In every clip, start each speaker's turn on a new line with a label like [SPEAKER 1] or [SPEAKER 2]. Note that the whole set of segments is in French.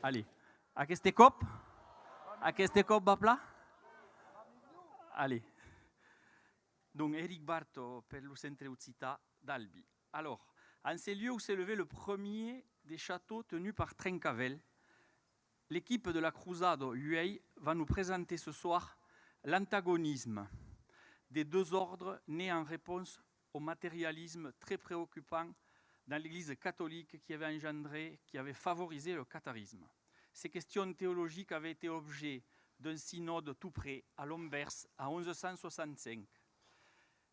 [SPEAKER 1] Allez, aquest cop? Aquest cop va pla? Allez. Donc, Éric Barto per le centre Uzzita d'Albi. Alors, en ces lieux où s'est levé le premier des châteaux tenus par Trencavel, l'équipe de la Cruzado UEI va nous présenter ce soir l'antagonisme des deux ordres nés en réponse au matérialisme très préoccupant dans l'Église catholique qui avait favorisé le catharisme. Ces questions théologiques avaient été objet d'un synode tout près, à Lombers, en 1165.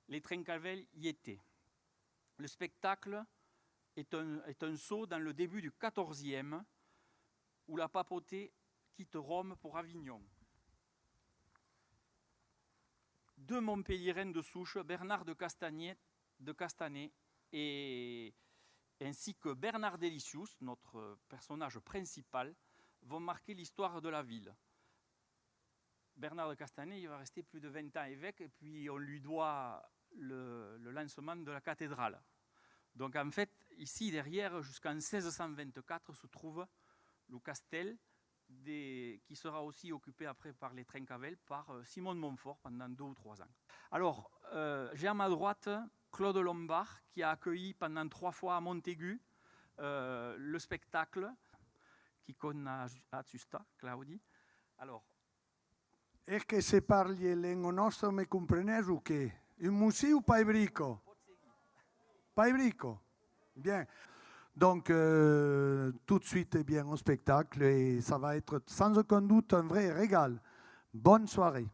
[SPEAKER 1] Les Trencavel y étaient. Le spectacle est un saut dans le début du XIVe, où la papauté quitte Rome pour Avignon. Deux Montpelliérains de souche, Bernard de Castanet ainsi que Bernard Delicius, notre personnage principal, vont marquer l'histoire de la ville. Bernard de Castanet, il va rester plus de 20 ans évêque, et puis on lui doit le lancement de la cathédrale. Donc en fait, ici derrière, jusqu'en 1624, se trouve le castel, qui sera aussi occupé après par les Trencavel, par Simon de Montfort pendant 2 ou 3 ans. Alors, j'ai à ma droite Claude Lombard, qui a accueilli pendant 3 fois à Montaigu le spectacle qui con a Ciusta, Claudi. Alors,
[SPEAKER 2] est-ce que se parli lengo nostro me comprenez ou che? Un museo ou pas brico? Pas brico. Bien. Donc, tout de suite, eh bien, au spectacle, et ça va être sans aucun doute un vrai régal. Bonne soirée.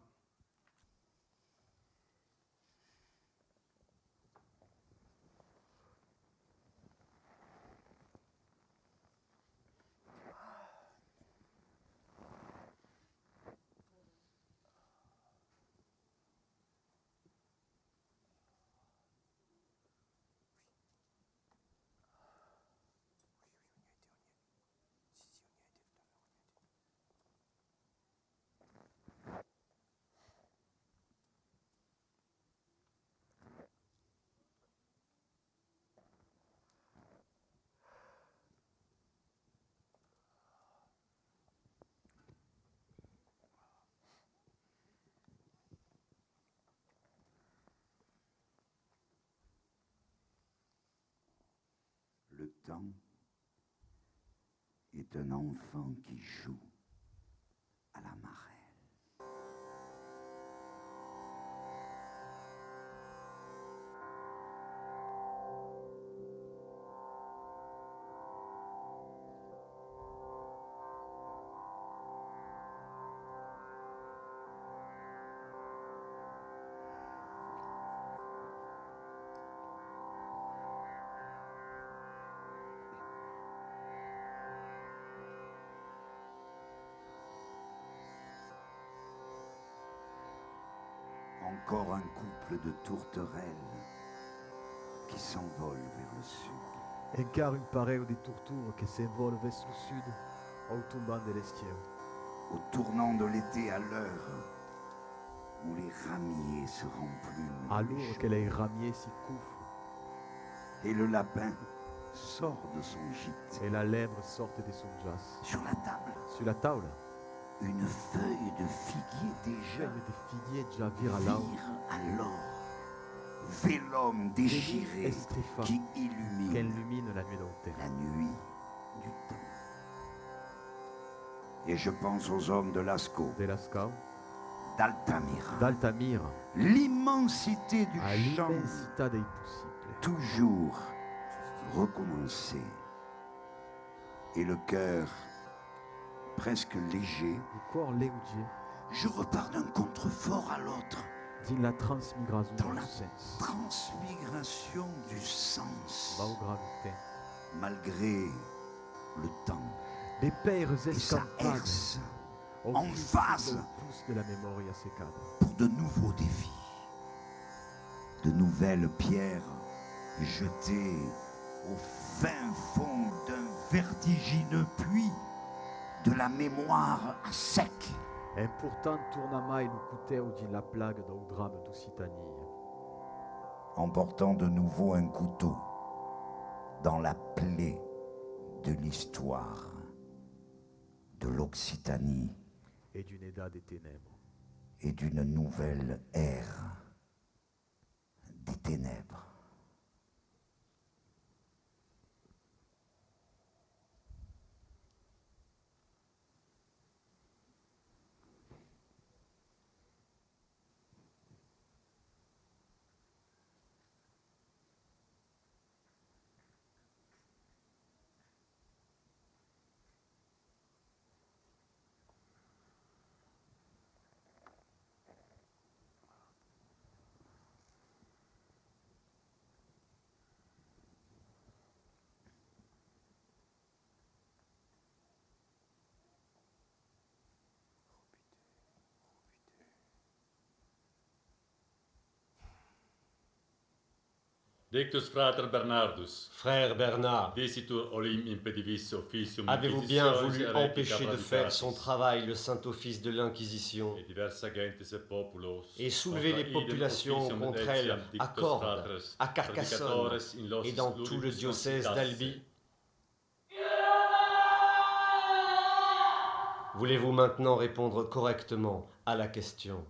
[SPEAKER 3] Le temps est un enfant qui joue à la marelle. Encore un couple de tourterelles qui s'envolent vers le sud.
[SPEAKER 4] Encara un pareo di torture che si envolent vers le sud, au tombant de l'estier.
[SPEAKER 3] Au tournant de l'été à l'heure où les ramiers se remplument.
[SPEAKER 4] À l'heure que les ramiers s'y couvrent.
[SPEAKER 3] Et le lapin sort de son gîte.
[SPEAKER 4] Et la lèvre sort de son jas.
[SPEAKER 3] Sur la table.
[SPEAKER 4] Sur la table.
[SPEAKER 3] Une feuille de figuier déjà.
[SPEAKER 4] Feuille de figuier déjà vire
[SPEAKER 3] alors. Vélum déchiré qui illumine
[SPEAKER 4] la nuit d'automne.
[SPEAKER 3] La nuit du temps. Et je pense aux hommes de Lascaux.
[SPEAKER 4] d'Altamira.
[SPEAKER 3] L'immensité du champ.
[SPEAKER 4] L'immensità dei possibili.
[SPEAKER 3] Toujours recommencer. Et le cœur presque léger.
[SPEAKER 4] Le corps léger.
[SPEAKER 3] Je repars d'un contrefort à l'autre.
[SPEAKER 4] Dans la transmigration
[SPEAKER 3] du sens. Transmigration du sens. Malgré le temps.
[SPEAKER 4] Des pères escampades.
[SPEAKER 3] En phase
[SPEAKER 4] de la memoria seccata.
[SPEAKER 3] Pour de nouveaux défis. De nouvelles pierres jetées au fin fond d'un vertigineux puits de la mémoire à sec.
[SPEAKER 4] E pourtant torna mai lo cuteu di la plague do drame d'Occitanie.
[SPEAKER 3] Emportant de nouveau un couteau dans la plaie de l'histoire. de l'Occitanie
[SPEAKER 4] et du Néda des ténèbres.
[SPEAKER 3] et d'une nouvelle ère des ténèbres.
[SPEAKER 5] Dictus frater Bernardus,
[SPEAKER 6] Frère Bernard,
[SPEAKER 5] dicitur olim impedivis officium
[SPEAKER 6] avez-vous bien
[SPEAKER 5] inquisitionis
[SPEAKER 6] voulu
[SPEAKER 5] heretica
[SPEAKER 6] empêcher de faire son
[SPEAKER 5] predicatis,
[SPEAKER 6] travail, le Saint-Office de l'Inquisition,
[SPEAKER 5] et diversa gentes et populos,
[SPEAKER 6] et soulever les
[SPEAKER 5] contra idem
[SPEAKER 6] populations
[SPEAKER 5] officium
[SPEAKER 6] contre
[SPEAKER 5] etiam
[SPEAKER 6] elles à
[SPEAKER 5] dictos
[SPEAKER 6] Cordes,
[SPEAKER 5] fratres,
[SPEAKER 6] à Carcassonne
[SPEAKER 5] predicatores in locis
[SPEAKER 6] et dans tout le
[SPEAKER 5] pluribus
[SPEAKER 6] diocèse
[SPEAKER 5] concitasse.
[SPEAKER 6] d'Albi? Voulez-vous maintenant répondre correctement à la question?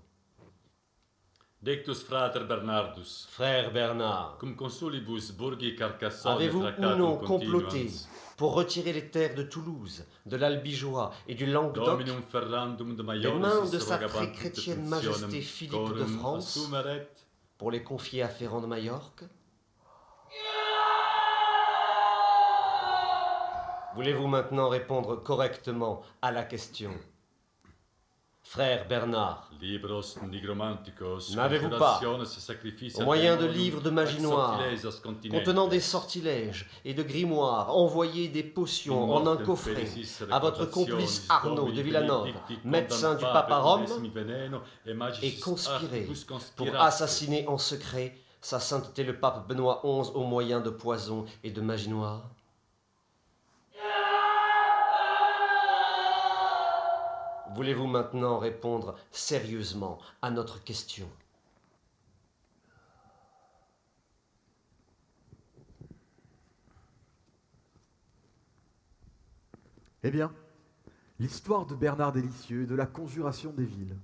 [SPEAKER 5] Dictus frater Bernardus,
[SPEAKER 6] Frère Bernard,
[SPEAKER 5] cum consulibus burgi Carcassonne
[SPEAKER 6] avez-vous ou
[SPEAKER 5] tractatum
[SPEAKER 6] non comploté
[SPEAKER 5] continuans,
[SPEAKER 6] pour retirer les terres de Toulouse, de l'Albigeois et du Languedoc
[SPEAKER 5] Dominum Ferrandum de
[SPEAKER 6] des
[SPEAKER 5] Maiorris
[SPEAKER 6] mains de sa
[SPEAKER 5] rogabant
[SPEAKER 6] très chrétienne
[SPEAKER 5] interpunctionem
[SPEAKER 6] majesté Philippe de
[SPEAKER 5] corum
[SPEAKER 6] France
[SPEAKER 5] assumeret?
[SPEAKER 6] pour les confier à Ferrand de Majorque? Voulez-vous maintenant répondre correctement à la question? Frère Bernard,
[SPEAKER 5] Libros nigromanticos,
[SPEAKER 6] n'avez-vous pas,
[SPEAKER 5] conjurationes et sacrificia
[SPEAKER 6] au moyen de
[SPEAKER 5] daemonum,
[SPEAKER 6] livres de magie
[SPEAKER 5] ac
[SPEAKER 6] noire,
[SPEAKER 5] sortilèges continentes,
[SPEAKER 6] contenant des sortilèges et de grimoires, envoyé des potions en un coffret à votre complice Arnaud de Villanove, médecin du pape à Rome, et conspiré pour assassiner en secret sa sainteté le pape Benoît XI au moyen de poison et de magie noire? Voulez-vous maintenant répondre sérieusement à notre question?
[SPEAKER 4] Eh bien, l'histoire de Bernard Délicieux et de la conjuration des villes.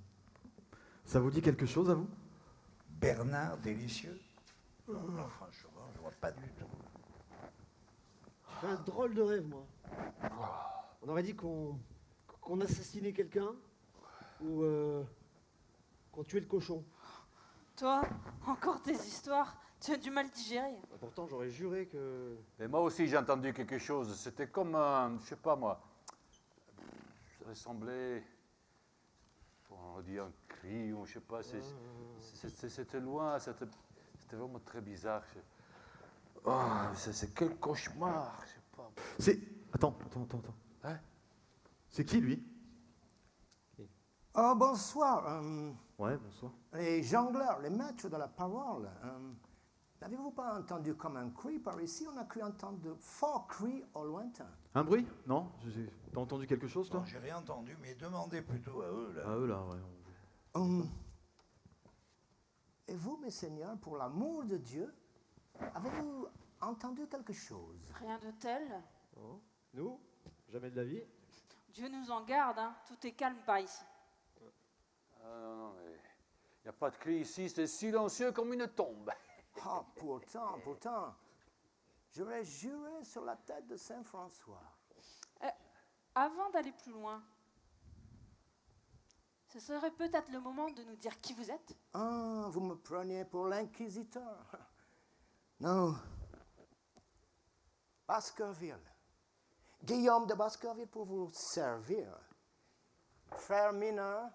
[SPEAKER 4] Ça vous dit quelque chose à vous?
[SPEAKER 3] Bernard Délicieux? Non, franchement, je vois pas du tout.
[SPEAKER 7] J'ai fait un drôle de rêve, moi. On aurait dit qu'on assassinait quelqu'un ou qu'on tuait le cochon.
[SPEAKER 8] Toi, encore tes histoires, tu as du mal digérer.
[SPEAKER 7] Pourtant, j'aurais juré que...
[SPEAKER 9] Et moi aussi, j'ai entendu quelque chose. C'était comme un, je sais pas moi, ça ressemblait, on dit un cri, ou je sais pas, c'était loin, c'était vraiment très bizarre. Oh, c'est quel cauchemar, je sais pas.
[SPEAKER 4] C'est... Attends.
[SPEAKER 9] Hein?
[SPEAKER 4] C'est qui, lui?
[SPEAKER 10] Oh, bonsoir.
[SPEAKER 4] Ouais, bonsoir.
[SPEAKER 10] Les jongleurs, les maîtres de la parole. N'avez-vous pas entendu comme un cri par ici? On a cru entendre de forts cris au lointain.
[SPEAKER 4] Un bruit? Non? T'as entendu quelque chose, toi?
[SPEAKER 3] Non, j'ai rien entendu, mais demandez plutôt à eux, là.
[SPEAKER 4] À eux, là, ouais.
[SPEAKER 10] Et vous, mes seigneurs, pour l'amour de Dieu, avez-vous entendu quelque chose?
[SPEAKER 8] Rien de tel.
[SPEAKER 7] Oh. Nous? Jamais de la vie.
[SPEAKER 8] Dieu nous en garde, hein. Tout est calme par ici.
[SPEAKER 9] Non, mais il n'y a pas de cri ici, c'est silencieux comme une tombe.
[SPEAKER 10] Ah, pourtant, j'aurais juré sur la tête de Saint François.
[SPEAKER 8] Avant d'aller plus loin, ce serait peut-être le moment de nous dire qui vous êtes.
[SPEAKER 10] Ah, vous me preniez pour l'inquisiteur. Non. Baskerville. Guillaume de Baskerville pour vous servir. Frère mineur,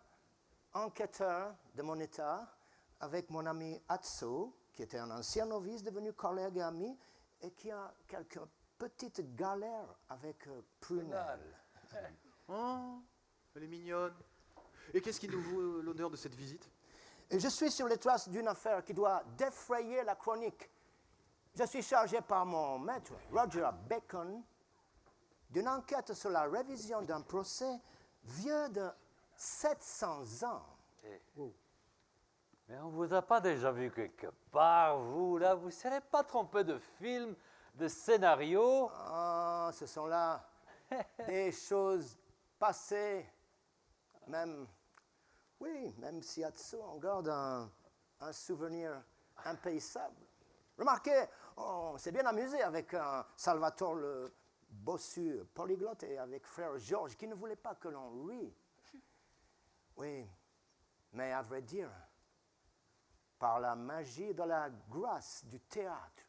[SPEAKER 10] enquêteur de mon état, avec mon ami Atso, qui était un ancien novice devenu collègue et ami, et qui a quelques petites galères avec Prunelle.
[SPEAKER 4] Oh, elle est mignonne. Et qu'est-ce qui nous vaut l'honneur de cette visite?
[SPEAKER 10] Et je suis sur les traces d'une affaire qui doit défrayer la chronique. Je suis chargé par mon maître, Roger Bacon, d'une enquête sur la révision d'un procès vieux de 700 ans.
[SPEAKER 9] Mais on vous a pas déjà vu quelque part, vous, là? Vous ne serez pas trompé de film, de scénario?
[SPEAKER 10] Ah, ce sont là des choses passé, même si Atso en garde un souvenir impayable. Remarquez, on s'est bien amusé avec Salvatore le bossu polyglotte et avec frère Georges qui ne voulait pas que l'on rie. Oui, mais à vrai dire, par la magie de la grâce du théâtre,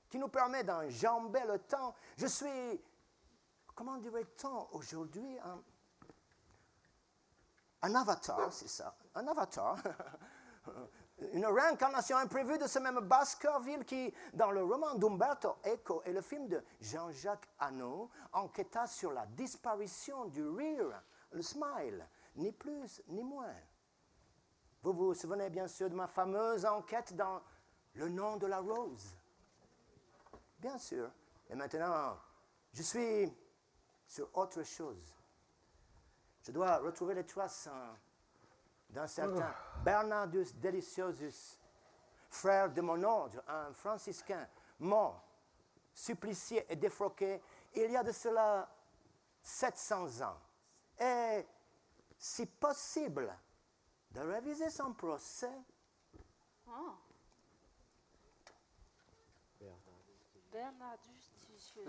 [SPEAKER 10] qui nous permet d'enjamber le temps, je suis, comment dirait-on aujourd'hui, un avatar, c'est ça, un avatar. Une réincarnation imprévue de ce même Baskerville qui, dans le roman d'Umberto Eco et le film de Jean-Jacques Hano, enquêta sur la disparition du rire, le smile, ni plus ni moins. Vous vous souvenez bien sûr de ma fameuse enquête dans Le nom de la rose. Bien sûr. Et maintenant, je suis sur autre chose. Je dois retrouver les traces d'un certain Bernardus Deliciosus, frère de mon ordre, un franciscain mort, supplicié et défroqué il y a de cela 700 ans. Et, si possible, de réviser son procès.
[SPEAKER 8] Oh. Bernardus Delicieux.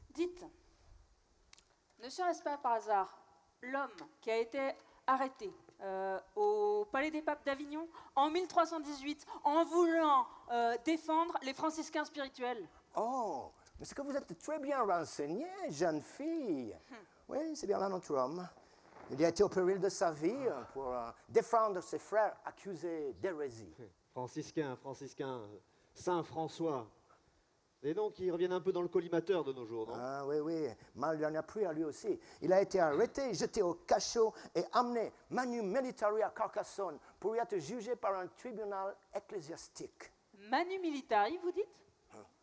[SPEAKER 8] Dites, ne serait-ce pas par hasard l'homme qui a été arrêté au Palais des Papes d'Avignon en 1318 en voulant défendre les franciscains spirituels?
[SPEAKER 10] Oh, mais c'est que vous êtes très bien renseignée, jeune fille. Oui, c'est bien là notre homme. Il a été au péril de sa vie pour défendre ses frères accusés d'hérésie.
[SPEAKER 7] Franciscain, Saint François. Des noms qui reviennent un peu dans le collimateur de nos jours, non?
[SPEAKER 10] Ah oui, mal il n'y en a plus à lui aussi. Il a été arrêté, jeté au cachot et amené manu militari à Carcassonne pour y être jugé par un tribunal ecclésiastique.
[SPEAKER 8] Manu militari, vous dites?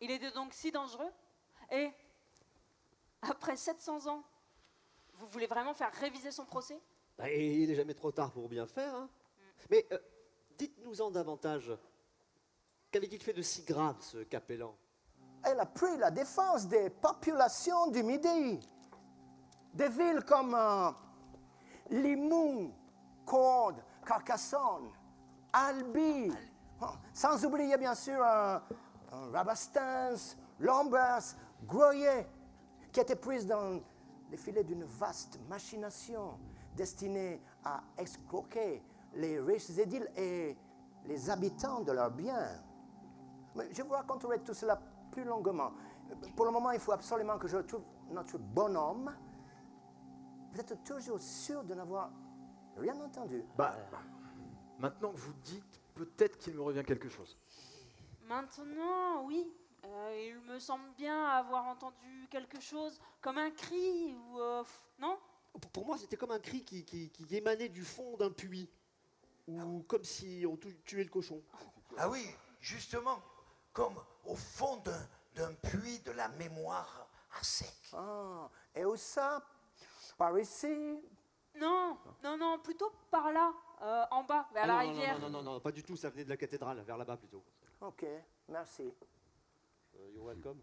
[SPEAKER 8] Il était donc si dangereux? Et après 700 ans, vous voulez vraiment faire réviser son procès?
[SPEAKER 7] Et il n'est jamais trop tard pour bien faire, hein? Mais dites-nous-en davantage. Qu'avait-il fait de si grave, ce capellan?
[SPEAKER 10] Elle a pris la défense des populations du Midi. Des villes comme Limoux, Cordes, Carcassonne, Albi, sans oublier bien sûr Rabastens, Lambert, Groyer, qui étaient prises dans les filets d'une vaste machination destinée à escroquer les riches édiles et les habitants de leurs biens. Mais je vous raconterai tout cela plus longuement. Pour le moment, il faut absolument que je retrouve notre bonhomme. Vous êtes toujours sûr de n'avoir rien entendu?
[SPEAKER 4] Maintenant que vous dites, peut-être qu'il me revient quelque chose.
[SPEAKER 8] Maintenant, oui. Il me semble bien avoir entendu quelque chose comme un cri ou... non?
[SPEAKER 7] Pour moi, c'était comme un cri qui émanait du fond d'un puits. Ou comme si on tuait le cochon.
[SPEAKER 3] Ah oui, justement, comme au fond d'un puits de la mémoire à sec.
[SPEAKER 10] Ah, et où ça? Par ici?
[SPEAKER 8] Non, plutôt par là, en bas, vers la rivière.
[SPEAKER 7] Non, pas du tout, ça venait de la cathédrale, vers là-bas plutôt.
[SPEAKER 10] Ok, merci.
[SPEAKER 7] You're welcome.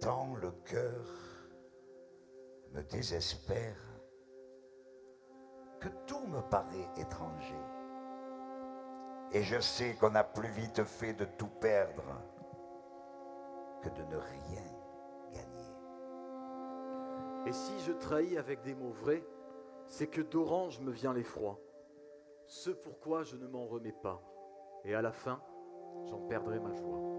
[SPEAKER 3] Tant le cœur me désespère que tout me paraît étranger. Et je sais qu'on a plus vite fait de tout perdre que de ne rien gagner.
[SPEAKER 4] Et si je trahis avec des mots vrais, c'est que d'orange me vient l'effroi. Ce pourquoi je ne m'en remets pas. Et à la fin, j'en perdrai ma joie.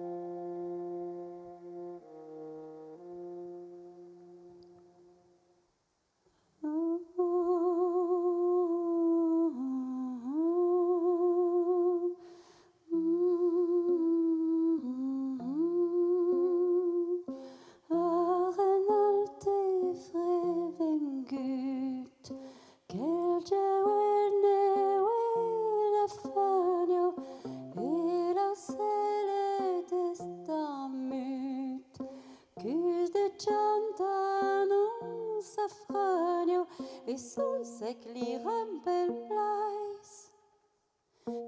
[SPEAKER 11] E la sele e sul sec li rampel plais,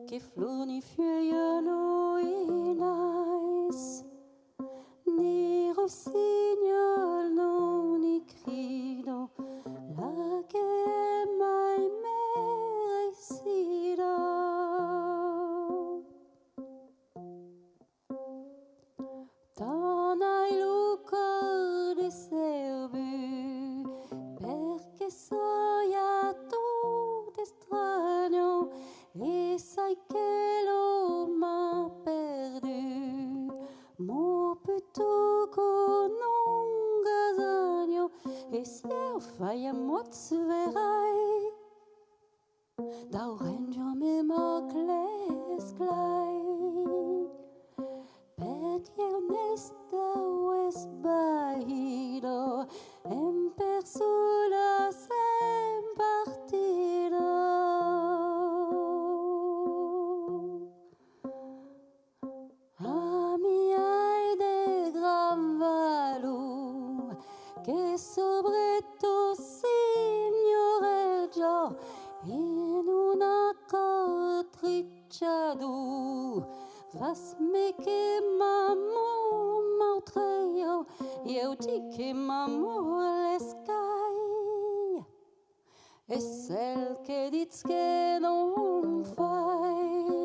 [SPEAKER 11] che floni fioiano i nais, ni rossignol non i crido, la che mai merecido. Ton hai lucor de serbu, perché soy a tutto estraneo e sai che lo m'ha perdu. Mo piuttosto con un gasagno e se io fai a mozzerai da orange me macles clay perché onesta es bahido en persona sem partido. Ami hay de gran valor che sobreto signoreggia in una catricciado vas me che mamma m'outraio io di che mamma le sky e cel che diz che non fai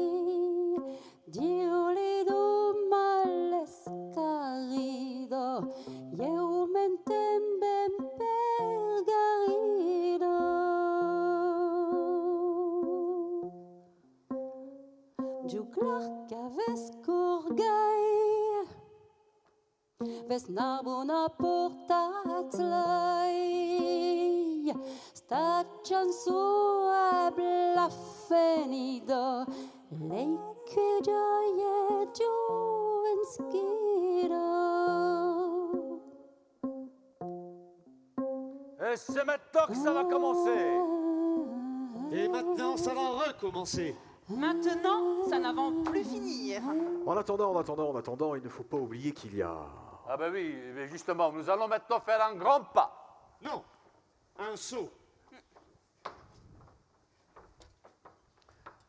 [SPEAKER 11] Dio le do male scarido io mentem ben pergarido. Juglar caves corgai ves narbona portatlai staccian su a blaffenido lei che gioia giovenschido.
[SPEAKER 9] Et c'est maintenant que ça va commencer.
[SPEAKER 7] Et maintenant, ça va recommencer.
[SPEAKER 8] Maintenant, ça n'avance plus finir.
[SPEAKER 4] En attendant, il ne faut pas oublier qu'il y a...
[SPEAKER 9] Ah ben oui, mais justement, nous allons maintenant faire un grand pas.
[SPEAKER 7] Non, un saut.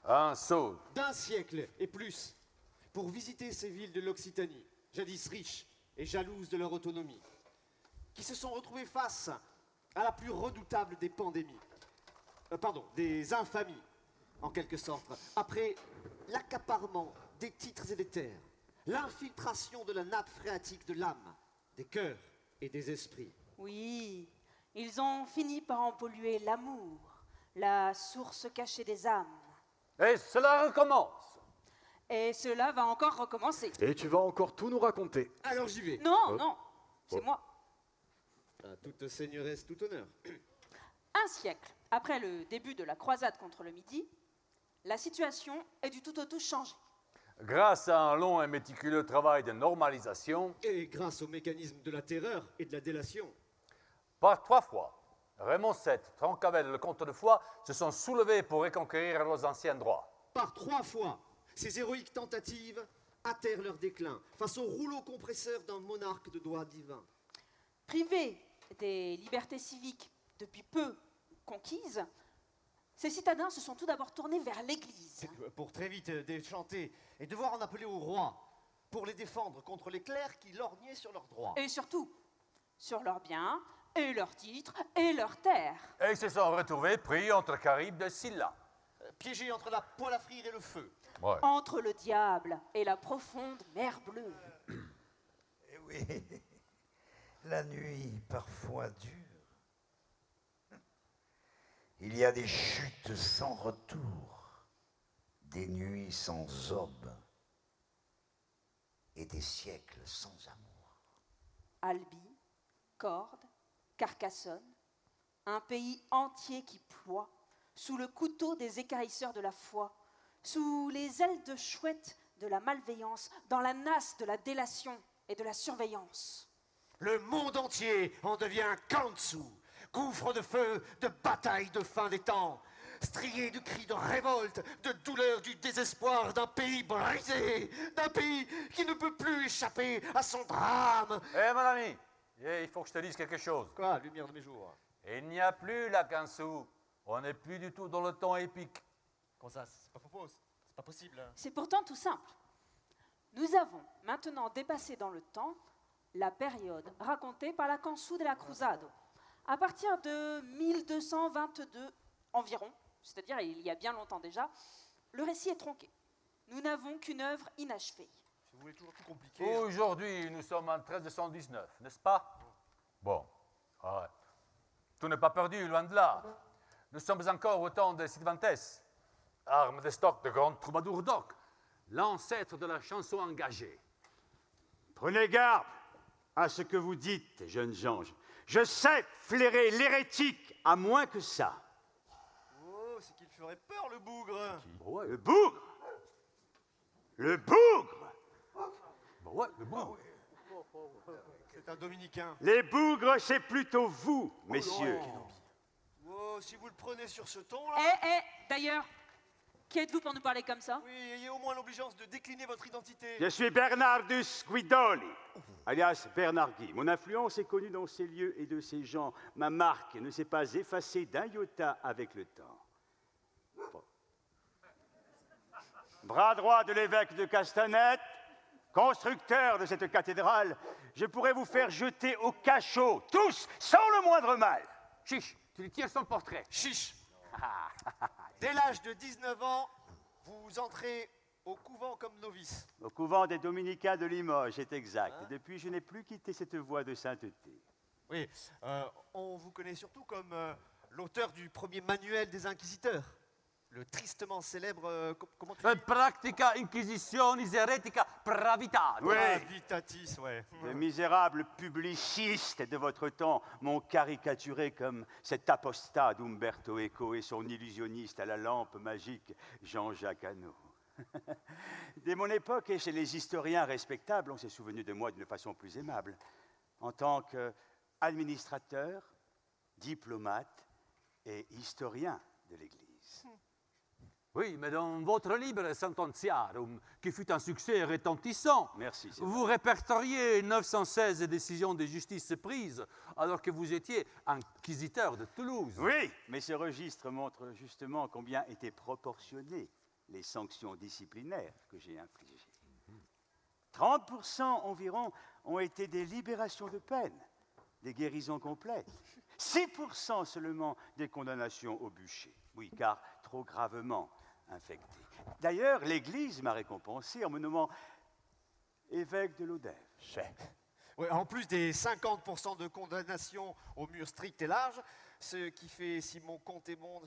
[SPEAKER 9] Un saut.
[SPEAKER 7] D'un siècle et plus, pour visiter ces villes de l'Occitanie, jadis riches et jalouses de leur autonomie, qui se sont retrouvées face à la plus redoutable des pandémies, des infamies, en quelque sorte, après l'accaparement des titres et des terres, l'infiltration de la nappe phréatique de l'âme, des cœurs et des esprits.
[SPEAKER 8] Oui, ils ont fini par en polluer l'amour, la source cachée des âmes.
[SPEAKER 9] Et cela recommence.
[SPEAKER 8] Et cela va encore recommencer.
[SPEAKER 4] Et tu vas encore tout nous raconter.
[SPEAKER 7] Alors j'y vais.
[SPEAKER 8] Non, c'est moi.
[SPEAKER 7] À toute seigneuresse, tout honneur.
[SPEAKER 8] Un siècle après le début de la croisade contre le Midi, la situation est du tout au tout changée.
[SPEAKER 9] Grâce à un long et méticuleux travail de normalisation,
[SPEAKER 7] et grâce au mécanisme de la terreur et de la délation,
[SPEAKER 9] par 3 fois, Raymond VII, Trencavel et le comte de Foix se sont soulevés pour reconquérir leurs anciens droits.
[SPEAKER 7] Par 3 fois, ces héroïques tentatives hâtèrent leur déclin face au rouleau compresseur d'un monarque de droit divin.
[SPEAKER 8] Privés des libertés civiques depuis peu conquises, ces citadins se sont tout d'abord tournés vers l'Église.
[SPEAKER 7] Pour très vite déchanter et devoir en appeler au roi, pour les défendre contre les clercs qui lorgnaient sur leurs droits.
[SPEAKER 8] Et surtout, sur leurs biens, et leurs titres, et leurs terres.
[SPEAKER 9] Et ils se sont retrouvés pris entre Charybde et Scylla.
[SPEAKER 7] Piégés entre la poêle à frire et le feu.
[SPEAKER 9] Ouais.
[SPEAKER 8] Entre le diable et la profonde mer bleue.
[SPEAKER 3] Eh oui, la nuit parfois dure. Il y a des chutes sans retour, des nuits sans aube et des siècles sans amour.
[SPEAKER 8] Albi, Cordes, Carcassonne, un pays entier qui ploie sous le couteau des écarisseurs de la foi, sous les ailes de chouette de la malveillance, dans la nasse de la délation et de la surveillance.
[SPEAKER 7] Le monde entier en devient Kansu, gouffre de feu, de bataille de fin des temps, strié de cris de révolte, de douleur, du désespoir d'un pays brisé, d'un pays qui ne peut plus échapper à son drame.
[SPEAKER 9] Eh mon ami, il faut que je te dise quelque chose.
[SPEAKER 7] Quoi, lumière de mes jours?
[SPEAKER 9] Il n'y a plus la Quinzou. On n'est plus du tout dans le temps épique.
[SPEAKER 7] Comment ça? C'est pas faux, c'est pas possible.
[SPEAKER 8] C'est pourtant tout simple. Nous avons maintenant dépassé dans le temps la période racontée par la Cançó de la Cruzado. À partir de 1222 environ, c'est-à-dire il y a bien longtemps déjà, le récit est tronqué. Nous n'avons qu'une œuvre inachevée.
[SPEAKER 7] Si vous voulez toujours tout compliquer.
[SPEAKER 9] Aujourd'hui, nous sommes en 1319, n'est-ce pas? Bon, ouais. Tout n'est pas perdu, loin de là. Nous sommes encore au temps de Cervantes, arme de stock de grand troubadour d'Oc, l'ancêtre de la chanson engagée.
[SPEAKER 12] Prenez garde à ce que vous dites, jeunes gens. Je sais flairer l'hérétique, à moins que ça.
[SPEAKER 7] Oh, c'est qu'il ferait peur, le bougre.
[SPEAKER 12] Ouais, le bougre? Le bougre?
[SPEAKER 9] Ouais, le bougre.
[SPEAKER 7] C'est un dominicain.
[SPEAKER 12] Les bougres, c'est plutôt vous, messieurs.
[SPEAKER 7] Oh, si vous le prenez sur ce ton-là...
[SPEAKER 8] D'ailleurs, qui êtes-vous pour nous parler comme ça?
[SPEAKER 7] Oui, ayez au moins l'obligeance de décliner votre identité.
[SPEAKER 12] Je suis Bernardus Guidoli, alias Bernard Guy. Mon influence est connue dans ces lieux et de ces gens. Ma marque ne s'est pas effacée d'un iota avec le temps. Bon. Bras droit de l'évêque de Castanet, constructeur de cette cathédrale, je pourrais vous faire jeter au cachot, tous, sans le moindre mal.
[SPEAKER 9] Chiche, tu lui tires son portrait.
[SPEAKER 7] Chiche. Dès l'âge de 19 ans, vous entrez au couvent comme novice.
[SPEAKER 12] Au couvent des Dominicains de Limoges, c'est exact. Et depuis, je n'ai plus quitté cette voie de sainteté.
[SPEAKER 7] Oui, on vous connaît surtout comme l'auteur du premier manuel des inquisiteurs. Le tristement célèbre... comment tu dis?
[SPEAKER 9] Practica inquisitionis heretica pravitatis.
[SPEAKER 12] Oui.
[SPEAKER 7] Pravitatis, ouais.
[SPEAKER 12] Les misérables publicistes de votre temps m'ont caricaturé comme cet apostat d'Umberto Eco et son illusionniste à la lampe magique, Jean-Jacques Hano. Dès mon époque, et chez les historiens respectables, on s'est souvenu de moi d'une façon plus aimable, en tant qu'administrateur, diplomate et historien de l'Église.
[SPEAKER 9] Oui, mais dans votre livre Sententiarum, qui fut un succès retentissant,
[SPEAKER 12] merci,
[SPEAKER 9] vous répertoriez 916 décisions de justice prises alors que vous étiez inquisiteur de Toulouse.
[SPEAKER 12] Oui, mais ce registre montre justement combien étaient proportionnées les sanctions disciplinaires que j'ai infligées. 30% environ ont été des libérations de peine, des guérisons complètes. 6% seulement des condamnations au bûcher. Oui, car trop gravement infecté. D'ailleurs, l'Église m'a récompensé en me nommant évêque de Lodève.
[SPEAKER 7] Ouais, en plus des 50% de condamnation au mur strict et large, ce qui fait, si mon compte est bon,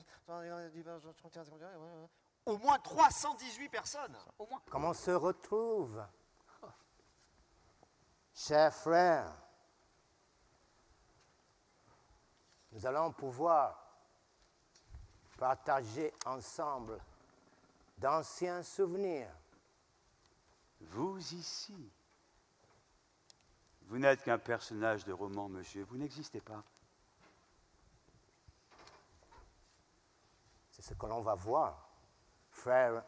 [SPEAKER 7] au moins 318 personnes. Au moins.
[SPEAKER 10] Comment on se retrouve, chers frères? Nous allons pouvoir partager ensemble d'anciens souvenirs.
[SPEAKER 12] Vous ici, vous n'êtes qu'un personnage de roman, monsieur. Vous n'existez pas.
[SPEAKER 10] C'est ce que l'on va voir, frère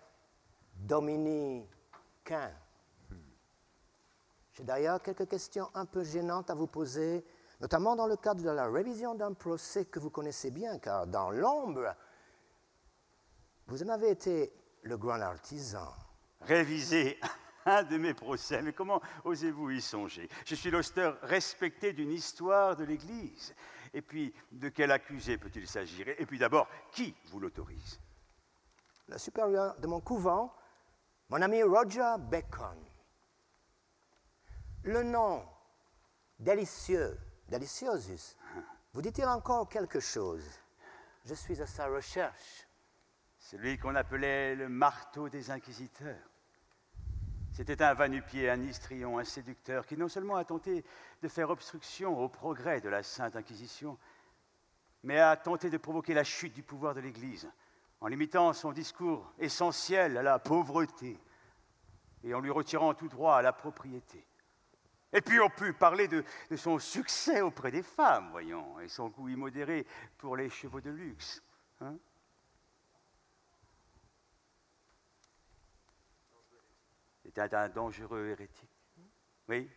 [SPEAKER 10] dominicain. J'ai d'ailleurs quelques questions un peu gênantes à vous poser, notamment dans le cadre de la révision d'un procès que vous connaissez bien, car dans l'ombre, vous en avez été le grand artisan.
[SPEAKER 12] Réviser un de mes procès, mais comment osez-vous y songer? Je suis l'auteur respecté d'une histoire de l'Église. Et puis, de quel accusé peut-il s'agir? Et puis d'abord, qui vous l'autorise?
[SPEAKER 10] Le supérieur de mon couvent, mon ami Roger Bacon. Le nom délicieux, Deliciosus, vous dit-il encore quelque chose? Je suis à sa recherche.
[SPEAKER 12] Celui qu'on appelait le marteau des inquisiteurs. C'était un va-nu-pied, un histrion, un séducteur qui non seulement a tenté de faire obstruction au progrès de la Sainte Inquisition, mais a tenté de provoquer la chute du pouvoir de l'Église en limitant son discours essentiel à la pauvreté et en lui retirant tout droit à la propriété. Et puis on peut parler de son succès auprès des femmes, voyons, et son goût immodéré pour les chevaux de luxe. Hein? C'était un dangereux hérétique. Oui,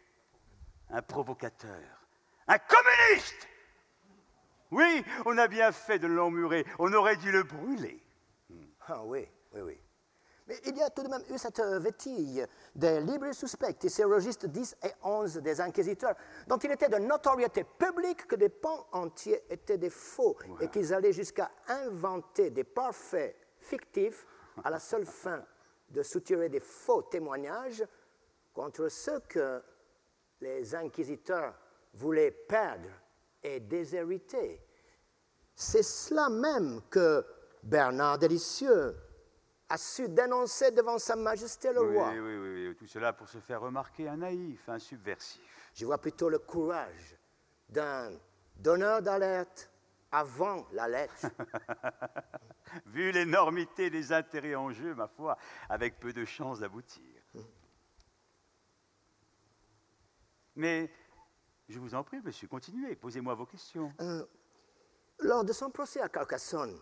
[SPEAKER 12] un provocateur, un communiste. Oui, on a bien fait de l'emmurer. On aurait dû le brûler.
[SPEAKER 10] Ah oui, oui, oui. Mais il y a tout de même eu cette vétille des libres suspects et ces registres 10 et 11 des inquisiteurs, dont il était de notoriété publique que des pans entiers étaient des faux et qu'ils allaient jusqu'à inventer des parfaits fictifs à la seule fin de soutirer des faux témoignages contre ceux que les inquisiteurs voulaient perdre et déshériter. C'est cela même que Bernard de Lisieux a su dénoncer devant Sa Majesté le Roi.
[SPEAKER 12] Oui, tout cela pour se faire remarquer un naïf, un subversif.
[SPEAKER 10] Je vois plutôt le courage d'un donneur d'alerte avant la lettre.
[SPEAKER 12] Vu l'énormité des intérêts en jeu, ma foi, avec peu de chances d'aboutir. Mais, je vous en prie, monsieur, continuez, posez-moi vos questions.
[SPEAKER 10] Lors de son procès à Carcassonne,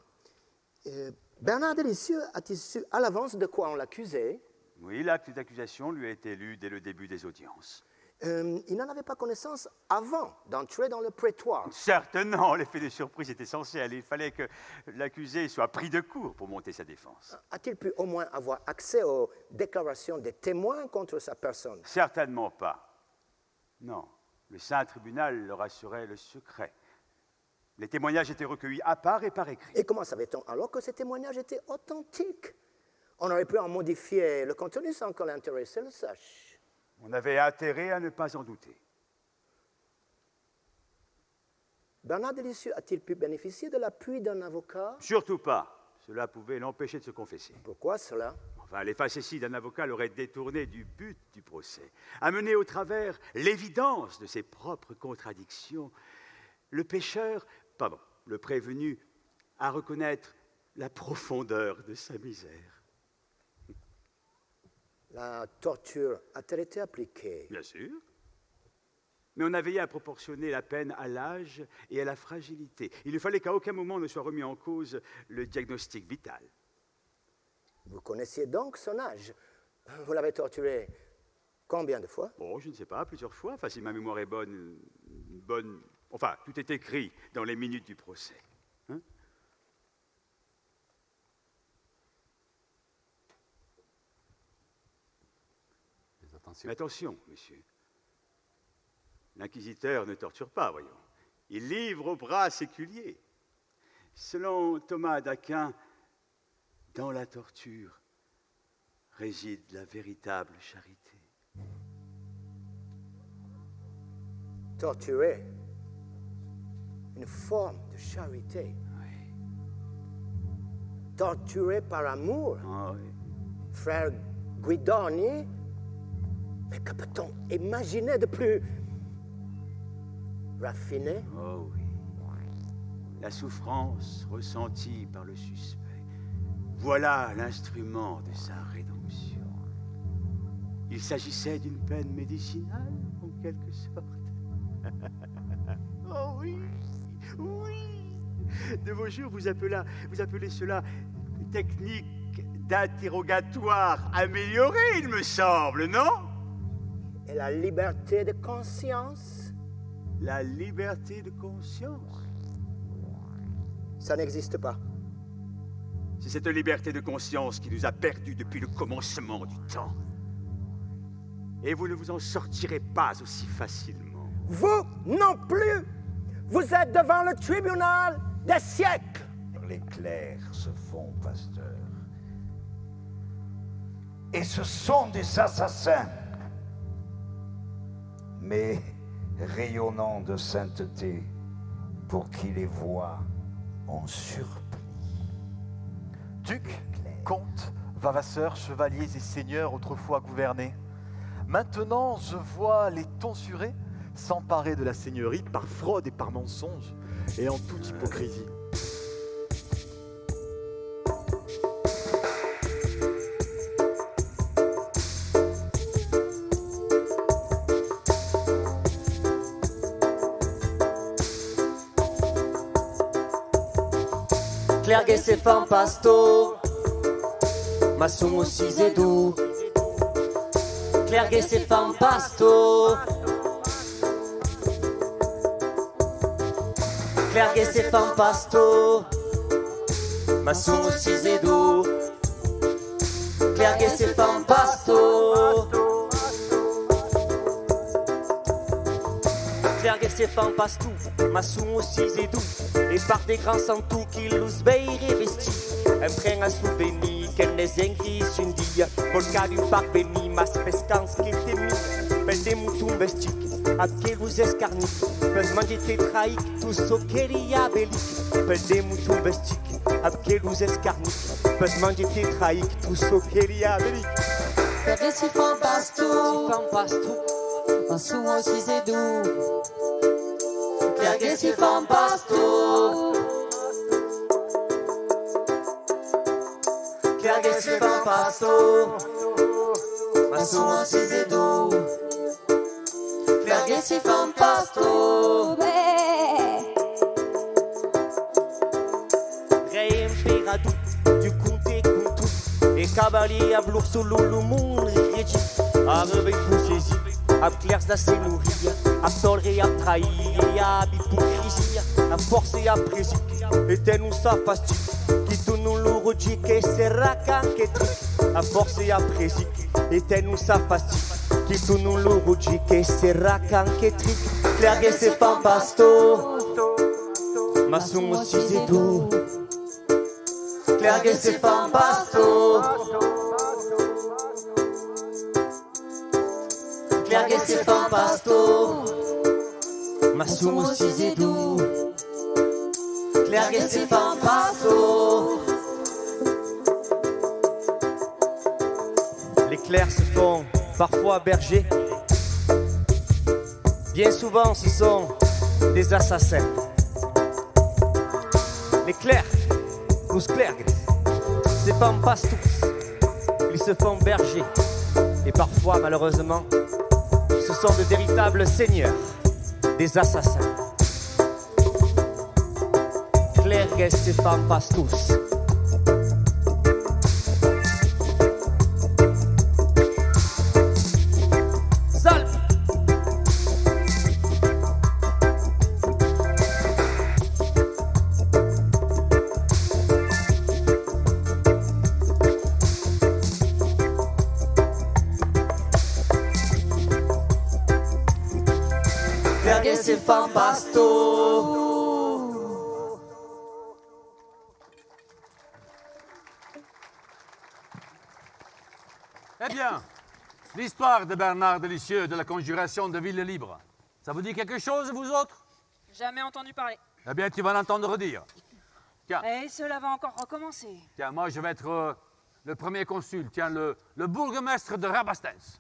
[SPEAKER 10] Bernard de Lisieux a-t-il su à l'avance de quoi on l'accusait?
[SPEAKER 12] Oui, l'acte d'accusation lui a été lu dès le début des audiences.
[SPEAKER 10] Il n'en avait pas connaissance avant d'entrer dans le prétoire.
[SPEAKER 12] Certainement, l'effet de surprise est essentiel. Il fallait que l'accusé soit pris de court pour monter sa défense.
[SPEAKER 10] A-t-il pu au moins avoir accès aux déclarations des témoins contre sa personne?
[SPEAKER 12] Certainement pas. Non, le Saint Tribunal leur assurait le secret. Les témoignages étaient recueillis à part et par écrit.
[SPEAKER 10] Et comment savait-on alors que ces témoignages étaient authentiques? On aurait pu en modifier le contenu sans que l'intéressé le sache.
[SPEAKER 12] On avait intérêt à ne pas en douter.
[SPEAKER 10] Bernard de Lisieux a-t-il pu bénéficier de l'appui d'un avocat?
[SPEAKER 12] Surtout pas. Cela pouvait l'empêcher de se confesser.
[SPEAKER 10] Pourquoi cela?
[SPEAKER 12] Enfin, les facéties d'un avocat l'auraient détourné du but du procès, amené au travers l'évidence de ses propres contradictions. Le le prévenu, à reconnaître la profondeur de sa misère.
[SPEAKER 10] La torture a-t-elle été appliquée?
[SPEAKER 12] Bien sûr. Mais on a veillé à proportionner la peine à l'âge et à la fragilité. Il ne fallait qu'à aucun moment ne soit remis en cause le diagnostic vital.
[SPEAKER 10] Vous connaissiez donc son âge? Vous l'avez torturé combien de fois?
[SPEAKER 12] Oh, je ne sais pas, plusieurs fois. Enfin, si ma mémoire est bonne... Enfin, tout est écrit dans les minutes du procès. Hein?
[SPEAKER 9] Attention.
[SPEAKER 12] Attention, monsieur. L'inquisiteur ne torture pas, voyons. Il livre au bras séculier. Selon Thomas d'Aquin, dans la torture réside la véritable charité.
[SPEAKER 10] Torturer, une forme de charité.
[SPEAKER 12] Oui.
[SPEAKER 10] Torturer par amour.
[SPEAKER 12] Oh, oui.
[SPEAKER 10] Frère Guidoni, mais que peut-on imaginer de plus raffiné?
[SPEAKER 12] Oh oui. La souffrance ressentie par le suspect. Voilà l'instrument de sa rédemption. Il s'agissait d'une peine médicinale, en quelque sorte. Oh oui, oui. De vos jours, vous appelez cela technique d'interrogatoire améliorée, il me semble, non?
[SPEAKER 10] Et la liberté de conscience?
[SPEAKER 12] La liberté de conscience?
[SPEAKER 10] Ça n'existe pas.
[SPEAKER 12] C'est cette liberté de conscience qui nous a perdus depuis le commencement du temps. Et vous ne vous en sortirez pas aussi facilement.
[SPEAKER 10] Vous non plus! Vous êtes devant le tribunal des siècles!
[SPEAKER 3] Les clercs se font pasteurs. Et ce sont des assassins, mais rayonnant de sainteté pour qui les voit en surplis.
[SPEAKER 13] Ducs, comtes, vavasseurs, chevaliers et seigneurs autrefois gouvernés. Maintenant, je vois les tonsurés s'emparer de la seigneurie par fraude et par mensonge, et en toute hypocrisie.
[SPEAKER 14] Clergue se fan pasto, ma sono sisedu. Clergue se fan pasto, Clergue se fan pasto, ma sono sisedu. Clergue se fan pasto, Clergue se fan pasto, ma sono sisedu. Et par des grands santos qui los bei revesti. Un prend à souvenir qu'elle n'est ingris un dia. Polka du parc béni, mas pescans qui t'aimit. Pel des moutons bestic, à quel vous escarnic. Pel manger tes traïc, tout ce qu'elle y a bellic. Pel des moutons bestic, à quel vous escarnic. Pel manger tes traïc, tout ce qu'elle y a bellic.
[SPEAKER 11] Clergue si fan pasto, ma sono sisedu. Clergue si fan pasto,
[SPEAKER 14] Clergue si fan pasto, ma sono sisedu. Clergue si fan pasto, Re imperadu du comté Kuntu. Et cavalier à blour solo le monde regi. A réveil pour saisir, à clairs da senouria. A tolre a trair et a hypocrisie. A force et a présic, et tel nous sa fastique. Qui tourne l'euro dit que c'est racan que trick. A force et a présic, et tel nous sa fastique. Qui tourne l'euro dit que c'est racan que trick. Clergue se fan pasto, ma sono sisedu. Clergue se fan pasto, Clergue se fan pasto, ma sono sisedu. Clergue se fan pasto. Les clercs se font parfois bergers. Bien souvent ce sont des assassins. Les clercs, los clergues, se font pastos. Ils se font bergers. Et parfois malheureusement, ce sont de véritables seigneurs, des assassins. Clergues se fan pastos. Salve! Clergues se fan pasto.
[SPEAKER 9] Eh bien, l'histoire de Bernard Delicieux de la conjuration de Ville Libre. Ça vous dit quelque chose, vous autres?
[SPEAKER 8] Jamais entendu parler.
[SPEAKER 9] Eh bien, tu vas l'entendre redire. Tiens.
[SPEAKER 8] Et cela va encore recommencer.
[SPEAKER 9] Tiens, moi, je vais être le premier consul. Tiens, le bourgmestre de Rabastens.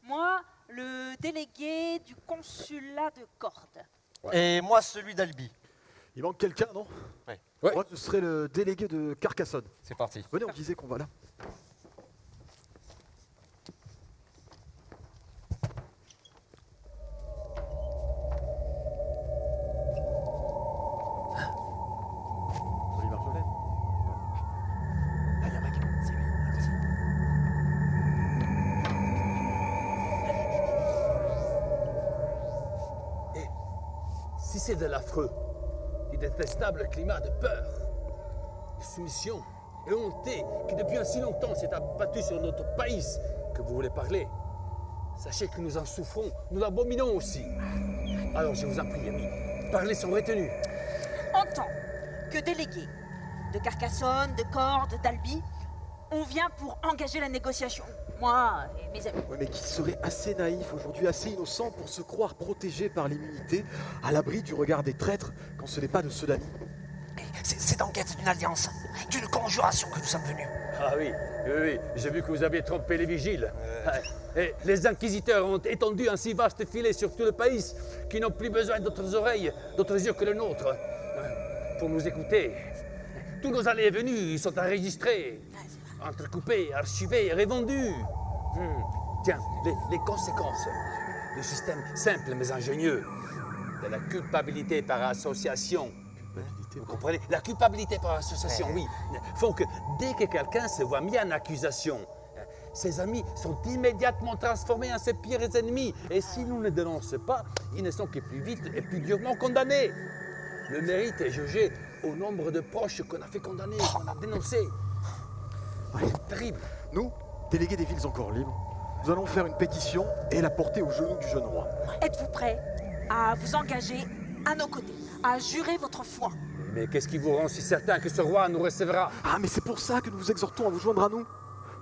[SPEAKER 8] Moi, le délégué du consulat de Cordes.
[SPEAKER 15] Ouais. Et moi, celui d'Albi.
[SPEAKER 13] Il manque quelqu'un, non?
[SPEAKER 15] Ouais.
[SPEAKER 13] Moi, ce serait le délégué de Carcassonne.
[SPEAKER 15] C'est parti.
[SPEAKER 13] Venez, on disait qu'on va là. Jolie Marjolaine. Là, il y a un mec. C'est lui. Allons-y.
[SPEAKER 9] Si c'est de l'affreux et détestable climat de peur, de soumission et honté qui depuis un si longtemps s'est abattu sur notre pays que vous voulez parler, sachez que nous en souffrons, nous l'abominons aussi. Alors je vous en prie, amis, parlez sans retenue.
[SPEAKER 8] En tant que délégué de Carcassonne, de Cordes, d'Albi, on vient pour engager la négociation. Moi et mes amis.
[SPEAKER 13] Ouais, mais qui serait assez naïf aujourd'hui, assez innocent pour se croire protégé par l'immunité, à l'abri du regard des traîtres quand ce n'est pas de ceux d'amis.
[SPEAKER 10] C'est en quête d'une alliance, d'une conjuration que nous sommes venus.
[SPEAKER 9] Ah oui, j'ai vu que vous aviez trompé les vigiles. Et les inquisiteurs ont étendu un si vaste filet sur tout le pays qu'ils n'ont plus besoin d'autres oreilles, d'autres yeux que le nôtre pour nous écouter. Tous nos allées et venues sont enregistrés, entrecoupés, archivés et revendus. Tiens, les conséquences du système simple mais ingénieux de la culpabilité par association. Vous comprenez? La culpabilité par association, oui, font que dès que quelqu'un se voit mis en accusation, ses amis sont immédiatement transformés en ses pires ennemis. Et si nous ne dénonçons pas, ils ne sont que plus vite et plus durement condamnés.
[SPEAKER 16] Le mérite est jaugé au nombre de proches qu'on a fait condamner, qu'on a dénoncés.
[SPEAKER 13] Ouais.
[SPEAKER 16] Terrible.
[SPEAKER 13] Nous, délégués des villes encore libres, nous allons faire une pétition et la porter aux genoux du jeune roi.
[SPEAKER 17] Êtes-vous prêts à vous engager à nos côtés, à jurer votre foi?
[SPEAKER 16] Mais qu'est-ce qui vous rend si certain que ce roi nous recevra?
[SPEAKER 13] Ah, mais c'est pour ça que nous vous exhortons à vous joindre à nous.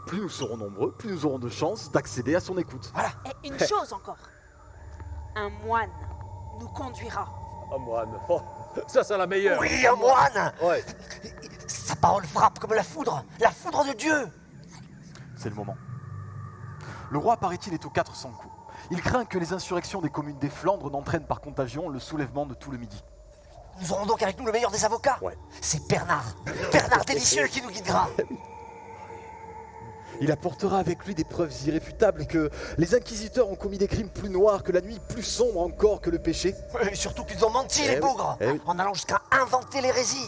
[SPEAKER 13] Plus nous serons nombreux, plus nous aurons de chances d'accéder à son écoute.
[SPEAKER 17] Voilà. Et une chose encore. Un moine nous conduira.
[SPEAKER 16] Un moine, oh, ça c'est la meilleure.
[SPEAKER 15] Oui, un moine.
[SPEAKER 16] Ouais.
[SPEAKER 15] Sa parole frappe comme la foudre de Dieu.
[SPEAKER 13] C'est le moment. Le roi, paraît-il, est aux 400 coups. Il craint que les insurrections des communes des Flandres n'entraînent par contagion le soulèvement de tout le Midi.
[SPEAKER 15] Nous aurons donc avec nous le meilleur des avocats.
[SPEAKER 13] Ouais.
[SPEAKER 15] C'est Bernard Délicieux qui nous guidera.
[SPEAKER 13] Il apportera avec lui des preuves irréfutables que les inquisiteurs ont commis des crimes plus noirs que la nuit, plus sombres encore que le péché.
[SPEAKER 15] Et surtout qu'ils ont menti, les bougres,
[SPEAKER 13] oui.
[SPEAKER 15] en allant jusqu'à inventer l'hérésie.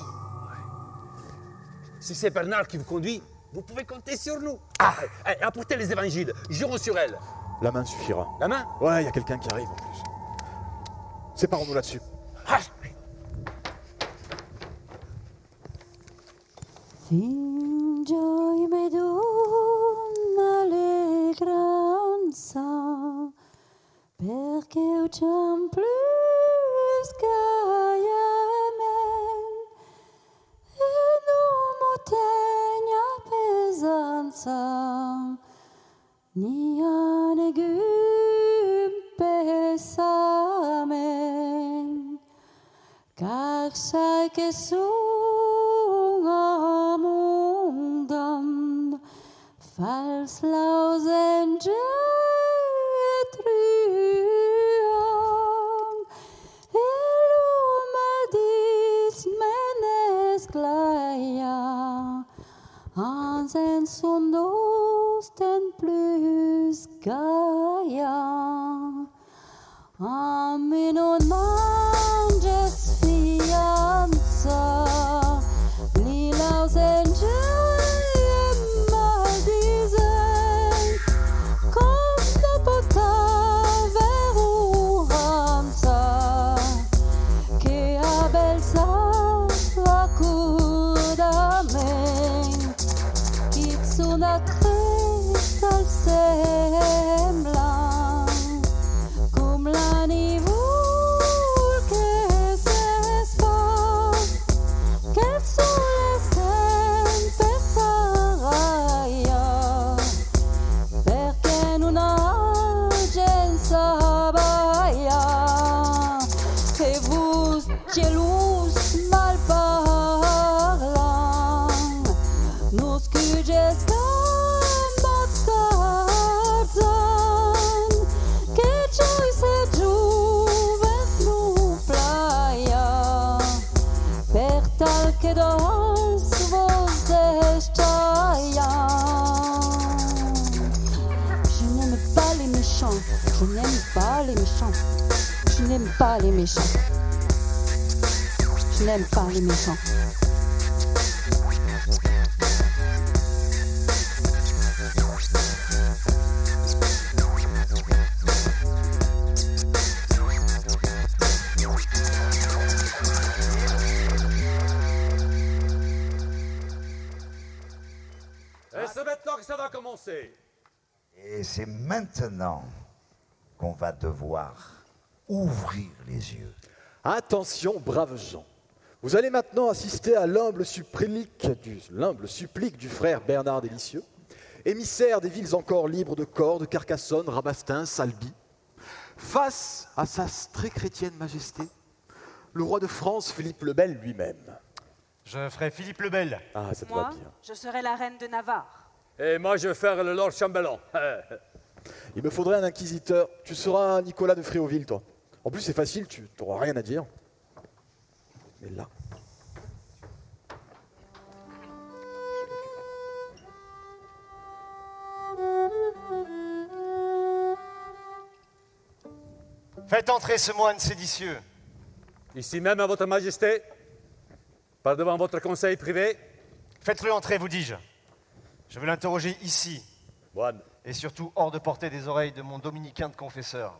[SPEAKER 16] Si c'est Bernard qui vous conduit, vous pouvez compter sur nous.
[SPEAKER 15] Ah.
[SPEAKER 16] Apportez les évangiles, jurons sur elle.
[SPEAKER 13] La main suffira.
[SPEAKER 16] La main?
[SPEAKER 13] Ouais, il y a quelqu'un qui arrive en plus. Séparons-nous là-dessus.
[SPEAKER 15] Ah.
[SPEAKER 11] Fingioi l'allegranza, perché ucciam plus gaiamente e non motegna pesanza, ni anegum pesamen, car sai che Falls lausenge truam, elumadis menes glaia, ansen sundos ten plus gaia, amin und manges fianza, li lausenge Je n'aime pas les méchants. Je n'aime pas les méchants.
[SPEAKER 16] Et c'est maintenant que ça va commencer.
[SPEAKER 3] Et c'est maintenant qu'on va devoir ouvrir les yeux.
[SPEAKER 13] Attention, braves gens. Vous allez maintenant assister à l'humble supplique du frère Bernard Délicieux, émissaire des villes encore libres de Cordes, Carcassonne, Rabastens, Albi, face à sa très chrétienne majesté, le roi de France, Philippe le Bel lui-même.
[SPEAKER 15] Je ferai Philippe le Bel.
[SPEAKER 13] Ah, ça te
[SPEAKER 8] Moi,
[SPEAKER 13] va bien.
[SPEAKER 8] je serai la reine de Navarre.
[SPEAKER 16] Et moi, je vais faire le Lord Chambellan.
[SPEAKER 13] Il me faudrait un inquisiteur. Tu seras Nicolas de Fréauville, toi. En plus, c'est facile, tu n'auras rien à dire. Mais là...
[SPEAKER 15] Faites entrer ce moine séditieux.
[SPEAKER 16] Ici même à votre majesté, par devant votre conseil privé.
[SPEAKER 15] Faites-le entrer, vous dis-je. Je veux l'interroger ici.
[SPEAKER 16] Moine.
[SPEAKER 15] Et surtout hors de portée des oreilles de mon dominicain de confesseur.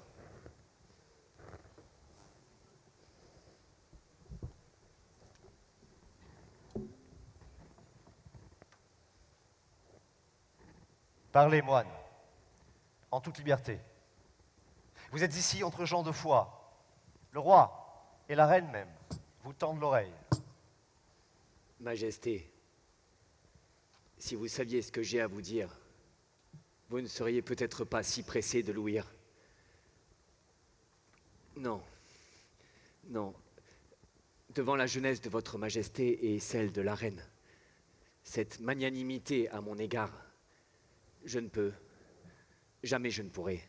[SPEAKER 15] Parlez, moine, en toute liberté. Vous êtes ici entre gens de foi. Le roi et la reine même vous tendent l'oreille.
[SPEAKER 18] Majesté, si vous saviez ce que j'ai à vous dire, vous ne seriez peut-être pas si pressé de l'ouïr. Non, non. Devant la jeunesse de votre majesté et celle de la reine, cette magnanimité à mon égard, je ne peux, jamais je ne pourrai.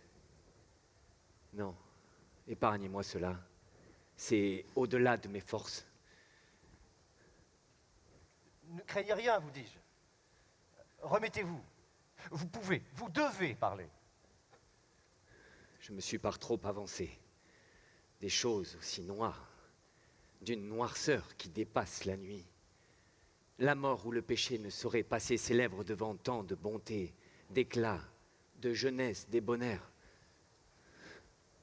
[SPEAKER 18] Non, épargnez-moi cela. C'est au-delà de mes forces.
[SPEAKER 15] Ne craignez rien, vous dis-je. Remettez-vous. Vous pouvez, vous devez parler.
[SPEAKER 18] Je me suis par trop avancé. Des choses aussi noires, d'une noirceur qui dépasse la nuit. La mort ou le péché ne saurait passer ses lèvres devant tant de bonté, d'éclat, de jeunesse, débonnaire.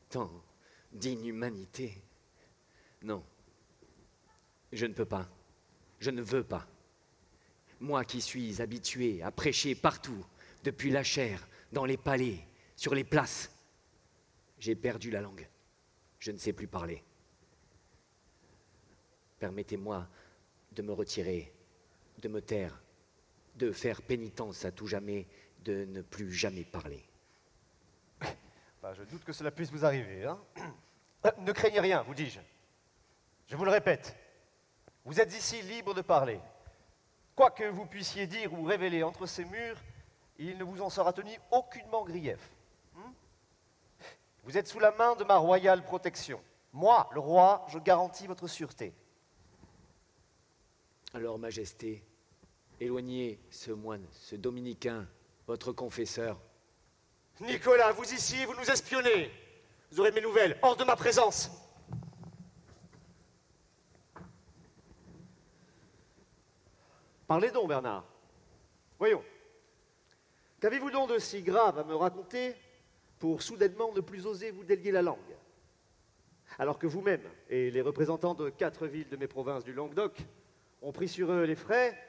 [SPEAKER 18] Tant d'inhumanité. Non, je ne peux pas, je ne veux pas. Moi qui suis habitué à prêcher partout, depuis la chaire, dans les palais, sur les places, j'ai perdu la langue. Je ne sais plus parler. Permettez-moi de me retirer, de me taire, de faire pénitence à tout jamais, de ne plus jamais parler.
[SPEAKER 15] Enfin, je doute que cela puisse vous arriver, hein. Ne craignez rien, vous dis-je. Je vous le répète, vous êtes ici libre de parler. Quoi que vous puissiez dire ou révéler entre ces murs, il ne vous en sera tenu aucunement grief. Vous êtes sous la main de ma royale protection. Moi, le roi, je garantis votre sûreté.
[SPEAKER 18] Alors, Majesté, éloignez ce moine, ce dominicain, votre confesseur.
[SPEAKER 7] Nicolas, vous ici, vous nous espionnez. Vous aurez mes nouvelles, hors de ma présence. Parlez donc, Bernard. Voyons. Qu'avez-vous donc de si grave à me raconter pour soudainement ne plus oser vous délier la langue? Alors que vous-même et les représentants de 4 villes de mes provinces du Languedoc ont pris sur eux les frais,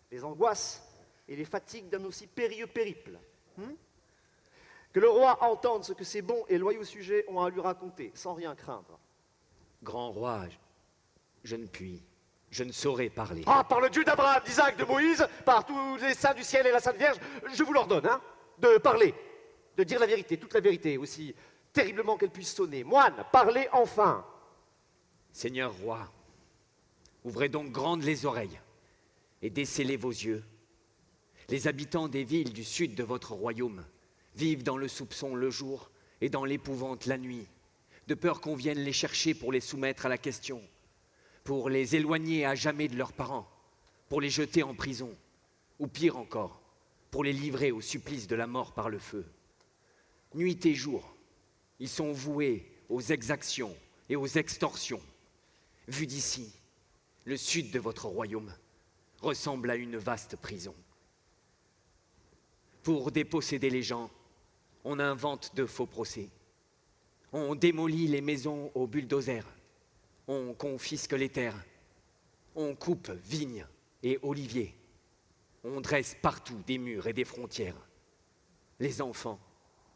[SPEAKER 7] les angoisses et les fatigues d'un aussi périlleux périple. Que le roi entende ce que ses bons et loyaux sujets ont à lui raconter, sans rien craindre.
[SPEAKER 18] Grand roi, je ne puis, je ne saurais parler.
[SPEAKER 7] Ah, par le Dieu d'Abraham, d'Isaac, de Moïse, par tous les saints du ciel et la Sainte Vierge, je vous l'ordonne, de parler, de dire la vérité, toute la vérité, aussi terriblement qu'elle puisse sonner. Moine, parlez enfin.
[SPEAKER 18] Seigneur roi, ouvrez donc grandes les oreilles et descellez vos yeux. Les habitants des villes du sud de votre royaume vivent dans le soupçon le jour et dans l'épouvante la nuit, de peur qu'on vienne les chercher pour les soumettre à la question, pour les éloigner à jamais de leurs parents, pour les jeter en prison, ou pire encore, pour les livrer au supplice de la mort par le feu. Nuit et jour, ils sont voués aux exactions et aux extorsions. Vu d'ici, le sud de votre royaume ressemble à une vaste prison. Pour déposséder les gens, on invente de faux procès. On démolit les maisons au bulldozer. On confisque les terres. On coupe vignes et oliviers. On dresse partout des murs et des frontières. Les enfants,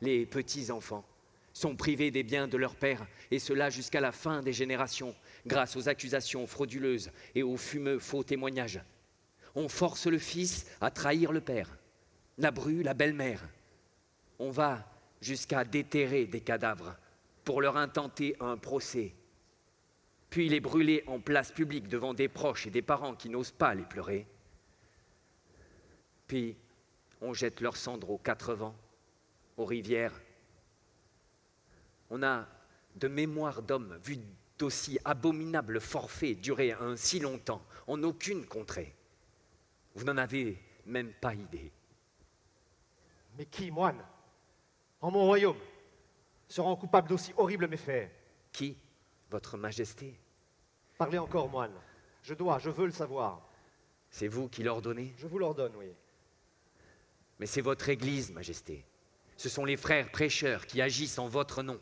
[SPEAKER 18] les petits-enfants, sont privés des biens de leur père, et cela jusqu'à la fin des générations, grâce aux accusations frauduleuses et aux fumeux faux témoignages. On force le fils à trahir le père, la bru, la belle-mère. On va jusqu'à déterrer des cadavres pour leur intenter un procès, puis les brûler en place publique devant des proches et des parents qui n'osent pas les pleurer. Puis on jette leurs cendres aux 4 vents, aux rivières. On a de mémoire d'hommes vu d'aussi abominables forfaits durer un si longtemps, en aucune contrée. Vous n'en avez même pas idée.
[SPEAKER 7] Mais qui, moine, en mon royaume, se rend coupable d'aussi horribles méfaits?
[SPEAKER 18] Qui, votre majesté?
[SPEAKER 7] Parlez encore, moine. Je veux le savoir.
[SPEAKER 18] C'est vous qui l'ordonnez?
[SPEAKER 7] Je vous l'ordonne, oui.
[SPEAKER 18] Mais c'est votre Église, majesté. Ce sont les frères prêcheurs qui agissent en votre nom.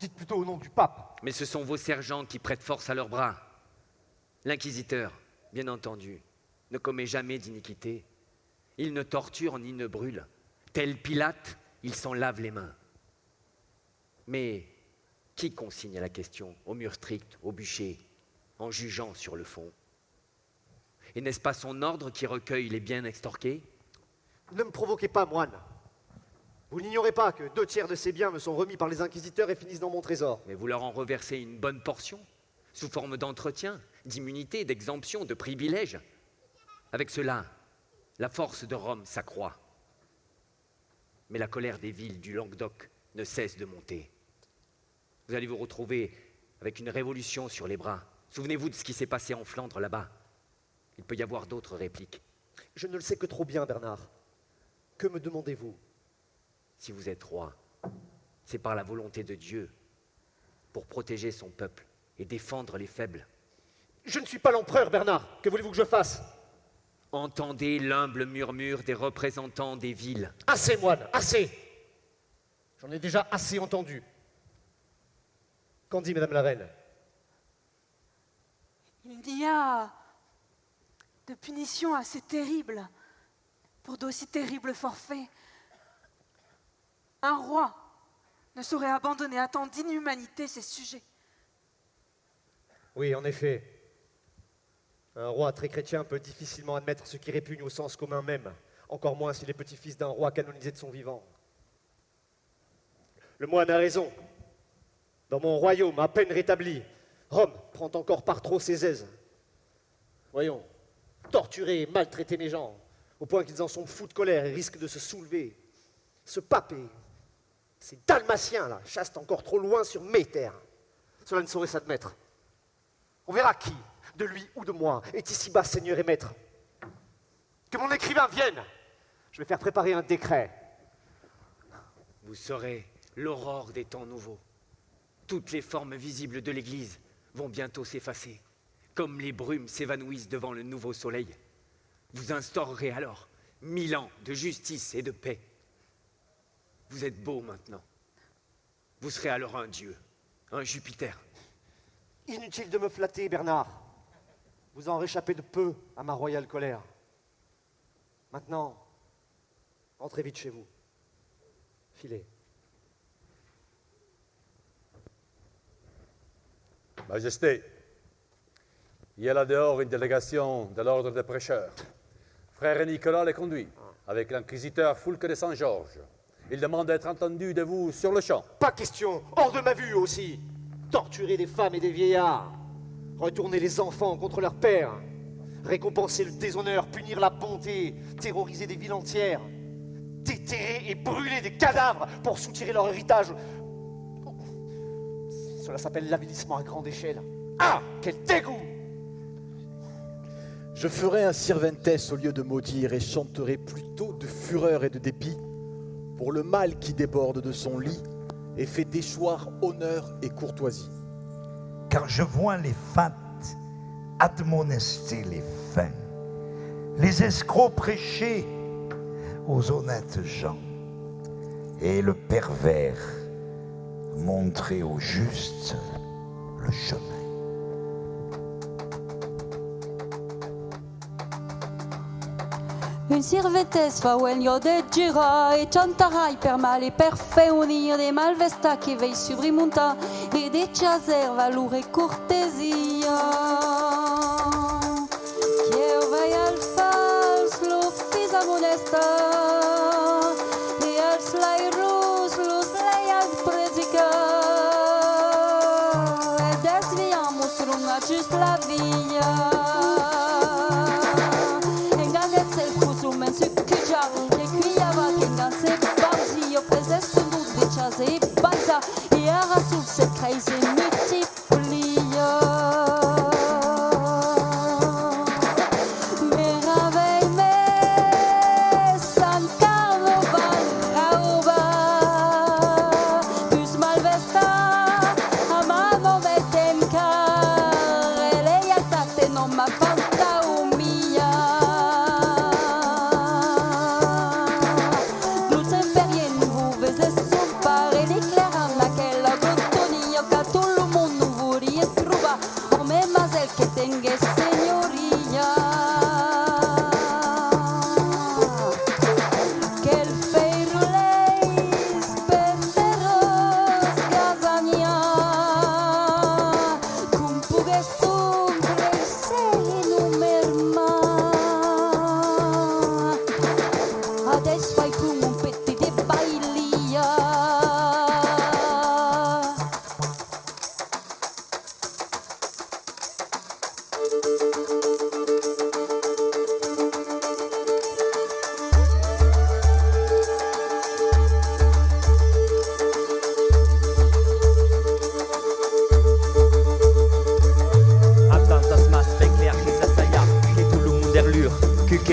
[SPEAKER 7] Dites plutôt au nom du pape.
[SPEAKER 18] Mais ce sont vos sergents qui prêtent force à leurs bras. L'inquisiteur, bien entendu, ne commet jamais d'iniquité. Ils ne torturent ni ne brûlent. Tel Pilate, ils s'en lavent les mains. Mais qui consigne la question au mur strict, au bûcher, en jugeant sur le fond? Et n'est-ce pas son ordre qui recueille les biens extorqués?
[SPEAKER 7] Ne me provoquez pas, moine. Vous n'ignorez pas que 2/3 de ces biens me sont remis par les inquisiteurs et finissent dans mon trésor.
[SPEAKER 18] Mais vous leur en reversez une bonne portion, sous forme d'entretien, d'immunité, d'exemption, de privilèges. Avec cela, la force de Rome s'accroît. Mais la colère des villes du Languedoc ne cesse de monter. Vous allez vous retrouver avec une révolution sur les bras. Souvenez-vous de ce qui s'est passé en Flandre là-bas. Il peut y avoir d'autres répliques.
[SPEAKER 7] Je ne le sais que trop bien, Bernard. Que me demandez-vous?
[SPEAKER 18] Si vous êtes roi, c'est par la volonté de Dieu, pour protéger son peuple et défendre les faibles.
[SPEAKER 7] Je ne suis pas l'empereur, Bernard. Que voulez-vous que je fasse?
[SPEAKER 18] Entendez l'humble murmure des représentants des villes.
[SPEAKER 7] Assez, moine, assez! J'en ai déjà assez entendu. Qu'en dit Madame la Reine?
[SPEAKER 17] Il n'y a de punition assez terrible pour d'aussi terribles forfaits. Un roi ne saurait abandonner à tant d'inhumanité ses sujets.
[SPEAKER 7] Oui, en effet. Un roi très chrétien peut difficilement admettre ce qui répugne au sens commun même, encore moins s'il est petit-fils d'un roi canonisé de son vivant. Le moine a raison. Dans mon royaume, à peine rétabli, Rome prend encore par trop ses aises. Voyons, torturer et maltraiter mes gens, au point qu'ils en sont fous de colère et risquent de se soulever. Ce pape et ces dalmatiens, là, chassent encore trop loin sur mes terres. Cela ne saurait s'admettre. On verra qui, de lui ou de moi, est ici-bas seigneur et maître. Que mon écrivain vienne. Je vais faire préparer un décret.
[SPEAKER 18] Vous serez l'aurore des temps nouveaux. Toutes les formes visibles de l'Église vont bientôt s'effacer, comme les brumes s'évanouissent devant le nouveau soleil. Vous instaurerez alors 1000 ans de justice et de paix. Vous êtes beau maintenant. Vous serez alors un dieu, un Jupiter.
[SPEAKER 7] Inutile de me flatter, Bernard. Vous en réchappez de peu à ma royale colère. Maintenant, entrez vite chez vous. Filez.
[SPEAKER 16] Majesté, il y a là dehors une délégation de l'ordre des prêcheurs. Frère Nicolas les conduit, avec l'inquisiteur Foulque de Saint-Georges. Il demande d'être entendu de vous sur le champ.
[SPEAKER 7] Pas question, hors de ma vue aussi. Torturer des femmes et des vieillards, retourner les enfants contre leur père, récompenser le déshonneur, punir la bonté, terroriser des villes entières, déterrer et brûler des cadavres pour soutirer leur héritage. Cela s'appelle l'avilissement à grande échelle. Ah, quel dégoût!
[SPEAKER 13] Je ferai un Cervantes au lieu de maudire et chanterai plutôt de fureur et de dépit pour le mal qui déborde de son lit et fait déchoir honneur et courtoisie.
[SPEAKER 3] Car je vois les fats admonester les fins, les escrocs prêcher aux honnêtes gens, et le pervers montrer aux justes le chemin.
[SPEAKER 11] Un Cervantes fa uegno de gira e chantarai per male per fe unire dei malvesta che vei subrimunta e de chaser valore e cortesia. Che vai al fals lo fisa modesta e al slai rus lo slai al predica e desviamo strunga giust la via. E baza e ara sul se crazy multiplia meravei me San Carnaval rauba dus malvesta a mano metem car e lealtate non ma falta umia Luz imperial vous vezes Tutto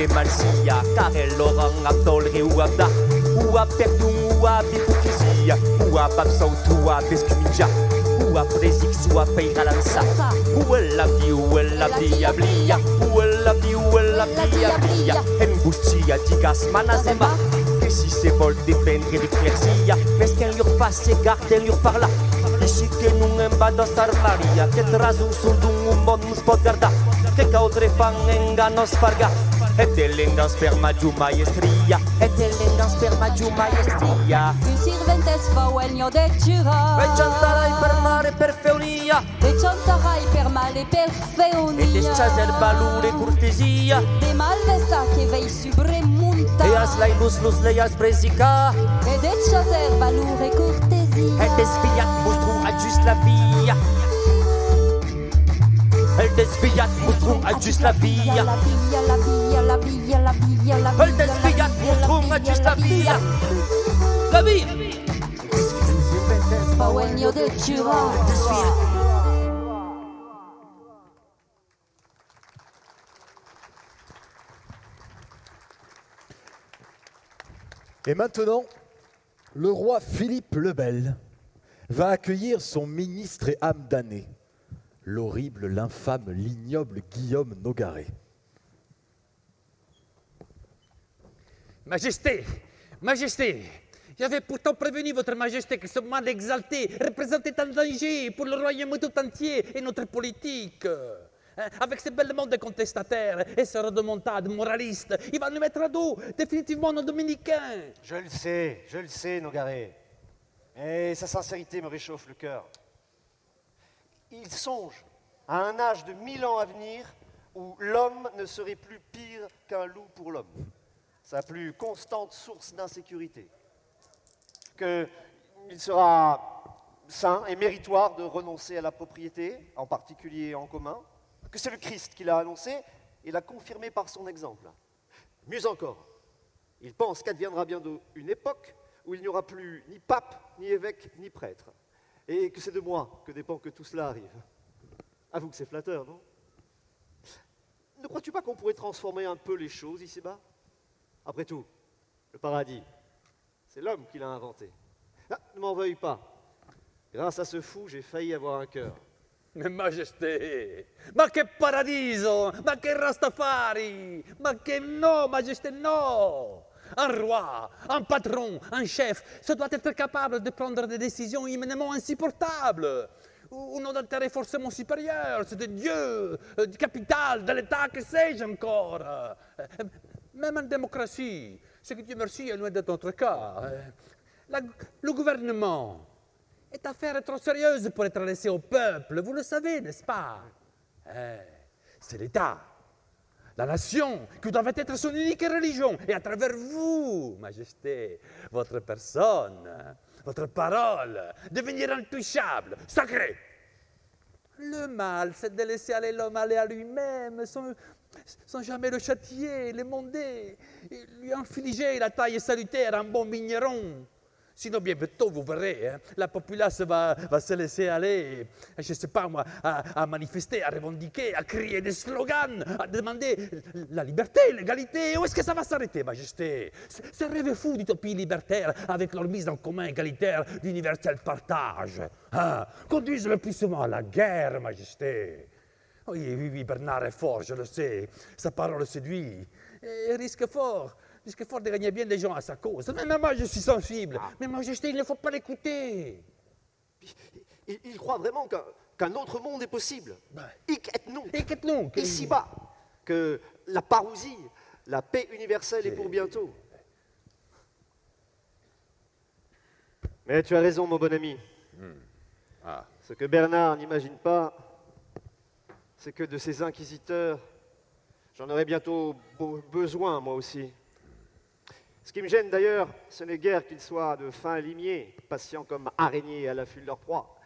[SPEAKER 14] malsia, Karel, Laurent, Abdolre ou Abda, ou à Perdung, ou à Bipokizia, ou à Babsaut, ou à Bescuminja, ou à Prezix, ou à Peiralansa, ou à Labdi, ou à Labdi, Ablia, ou à Labdi, ou à Labdi, Ablia, Embustia, Digas, Manazema, que si c'est vol dépendre de Clercia, mais ce qu'elle lui fasse, c'est garder lui par là. Ici que nous embado sarvaria, que trazum sundum mon spot garda, que cautre fan enganos farga, et elenda sperma giù maestria, et elenda sperma giù maestria.
[SPEAKER 11] Un sirventes fa uegno de gira,
[SPEAKER 14] e cantarai per mare per feunia,
[SPEAKER 11] e cantarai per male per feunia,
[SPEAKER 14] e desciaser valore cortesia,
[SPEAKER 11] de malvesta che vei subremunta,
[SPEAKER 14] e as lus leias presica,
[SPEAKER 11] e desciaser valore cortesia,
[SPEAKER 14] e desviat mostrum adjust la via. El desviat mostrum adjust la via.
[SPEAKER 11] la via, la via, la via, la via, la via.
[SPEAKER 14] El desviat mostrum adjust la via. La via.
[SPEAKER 11] Fa uegno de gira.
[SPEAKER 13] Et maintenant, le roi Philippe le Bel va accueillir son ministre et âme damnée, l'horrible, l'infâme, l'ignoble Guillaume Nogaret.
[SPEAKER 19] Majesté, Majesté, j'avais pourtant prévenu votre Majesté que ce mal exalté représentait un danger pour le royaume tout entier et notre politique. Avec ces belles mondes contestataires et ce redemontade moraliste, il va nous mettre à dos définitivement nos dominicains.
[SPEAKER 7] Je le sais, Nogaret. Et sa sincérité me réchauffe le cœur. Il songe à un âge de 1000 ans à venir où l'homme ne serait plus pire qu'un loup pour l'homme. Sa plus constante source d'insécurité. Qu'il sera sain et méritoire de renoncer à la propriété, en particulier en commun, que c'est le Christ qui l'a annoncé et l'a confirmé par son exemple. Mieux encore, il pense qu'adviendra bientôt une époque où il n'y aura plus ni pape, ni évêque, ni prêtre, et que c'est de moi que dépend que tout cela arrive. Avoue que c'est flatteur, non? Ne crois-tu pas qu'on pourrait transformer un peu les choses ici-bas? Après tout, le paradis, c'est l'homme qui l'a inventé. Ah, ne m'en veuille pas. Grâce à ce fou, j'ai failli avoir un cœur.
[SPEAKER 19] Mais Majesté, ma che paradiso, ma che Rastafari, ma che no, Majesté, no. Un roi, un patron, un chef, ça doit être capable de prendre des décisions immédiatement insupportables. Au nom d'intérêt forcément supérieur, c'est de Dieu, du capital, de l'État, que sais-je encore. Même en démocratie, ce que Dieu merci est loin d'être notre cas. Le gouvernement est affaire trop sérieuse pour être laissée au peuple, vous le savez, n'est-ce pas? C'est l'État, la nation, qui doit être son unique religion, et à travers vous, Majesté, votre personne, votre parole, devenir intouchable, sacré. Le mal, c'est de laisser aller l'homme aller à lui-même, sans jamais le châtier, l'émonder, lui infliger la taille salutaire en bon vigneron. Sinon, bien bientôt, vous verrez, hein, la populace va se laisser aller, je ne sais pas moi, à manifester, à revendiquer, à crier des slogans, à demander la liberté, l'égalité. Où est-ce que ça va s'arrêter, Majesté? Ces rêves fous d'utopie libertaire avec leur mise en commun égalitaire d'universel partage conduisent le plus souvent à la guerre, Majesté. Oui, oui, oui, Bernard est fort, je le sais. Sa parole séduit et risque fort de gagner bien des gens à sa cause. Même moi, je suis sensible. Mais Majesté, il ne faut pas l'écouter.
[SPEAKER 7] Il croit vraiment qu'un autre monde est possible. Hic et nunc. Ici-bas. Que la parousie, la paix universelle est pour bientôt. Mais tu as raison, mon bon ami. Ce que Bernard n'imagine pas, c'est que de ces inquisiteurs, j'en aurai bientôt besoin, moi aussi. Ce qui me gêne d'ailleurs, ce n'est guère qu'ils soient de fins limiers, patients comme araignées à l'affût de leur proie,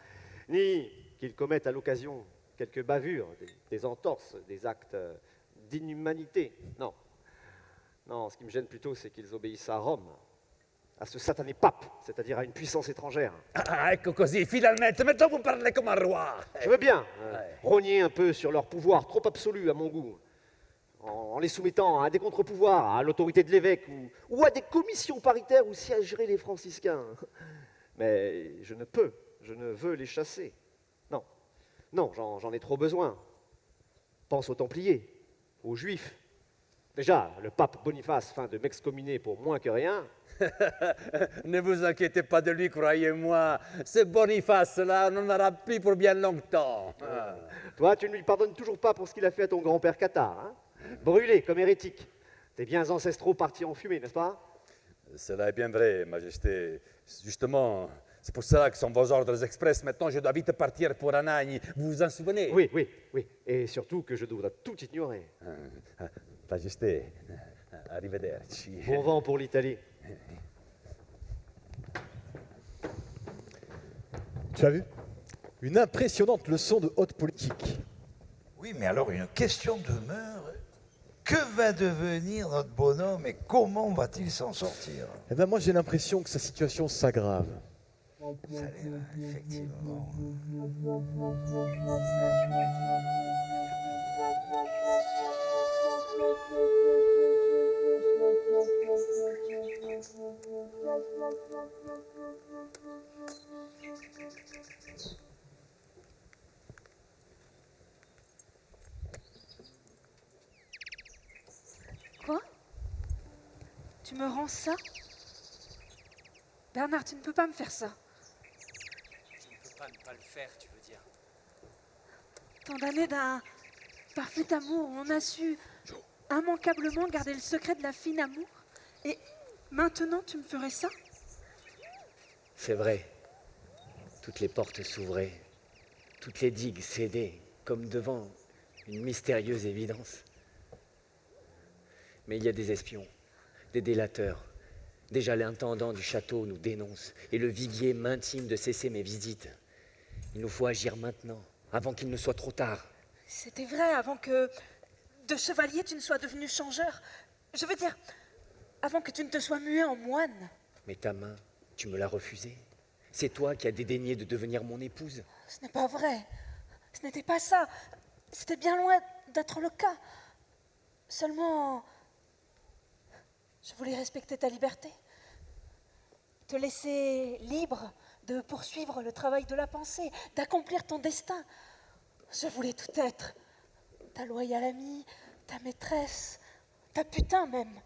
[SPEAKER 7] ni qu'ils commettent à l'occasion quelques bavures, des entorses, des actes d'inhumanité. Non. Non, ce qui me gêne plutôt, c'est qu'ils obéissent à Rome, à ce satané pape, c'est-à-dire à une puissance étrangère.
[SPEAKER 19] Ecco così, finalmente, maintenant vous parlez comme un roi.
[SPEAKER 7] Je veux bien rogner un peu sur leur pouvoir trop absolu à mon goût. en les soumettant à des contre-pouvoirs, à l'autorité de l'évêque ou à des commissions paritaires où siégeraient les franciscains. Mais je ne veux les chasser. Non, non, j'en ai trop besoin. Pense aux Templiers, aux Juifs. Déjà, le pape Boniface feint de m'excommunier pour moins que rien.
[SPEAKER 19] Ne vous inquiétez pas de lui, croyez-moi. Ce Boniface-là, on n'en aura plus pour bien longtemps.
[SPEAKER 7] Toi, tu ne lui pardonnes toujours pas pour ce qu'il a fait à ton grand-père Cathare, hein? Brûlé comme hérétique. Tes biens ancestraux partis en fumée, n'est-ce pas?
[SPEAKER 16] Cela est bien vrai, Majesté. Justement, c'est pour cela que sont vos ordres express. Maintenant, je dois vite partir pour Anagni. Vous vous en souvenez?
[SPEAKER 7] Oui, oui, oui. Et surtout que je dois tout ignorer.
[SPEAKER 16] Majesté, arrivederci.
[SPEAKER 7] Bon vent pour l'Italie.
[SPEAKER 13] Tu as vu? Une impressionnante leçon de haute politique.
[SPEAKER 3] Oui, mais alors une question demeure. Que va devenir notre bonhomme et comment va-t-il s'en sortir?
[SPEAKER 13] Eh bien, moi, j'ai l'impression que sa situation s'aggrave.
[SPEAKER 3] Effectivement.
[SPEAKER 17] Quoi? Tu me rends ça? Bernard, tu ne peux pas me faire ça.
[SPEAKER 18] Tu ne peux pas ne pas le faire, tu veux dire.
[SPEAKER 17] Tant d'années d'un parfait amour, on a su immanquablement garder le secret de la fine amour. Et maintenant, tu me ferais ça?
[SPEAKER 18] C'est vrai. Toutes les portes s'ouvraient, toutes les digues cédaient, comme devant une mystérieuse évidence. Mais il y a des espions, des délateurs. Déjà l'intendant du château nous dénonce et le viguier m'intime de cesser mes visites. Il nous faut agir maintenant, avant qu'il ne soit trop tard.
[SPEAKER 17] C'était vrai, avant que de chevalier tu ne sois devenu changeur. Je veux dire, avant que tu ne te sois mué en moine.
[SPEAKER 18] Mais ta main, tu me l'as refusée. C'est toi qui as dédaigné de devenir mon épouse.
[SPEAKER 17] Ce n'est pas vrai. Ce n'était pas ça. C'était bien loin d'être le cas. Seulement, je voulais respecter ta liberté. Te laisser libre de poursuivre le travail de la pensée, d'accomplir ton destin. Je voulais tout être. Ta loyale amie, ta maîtresse, ta putain même.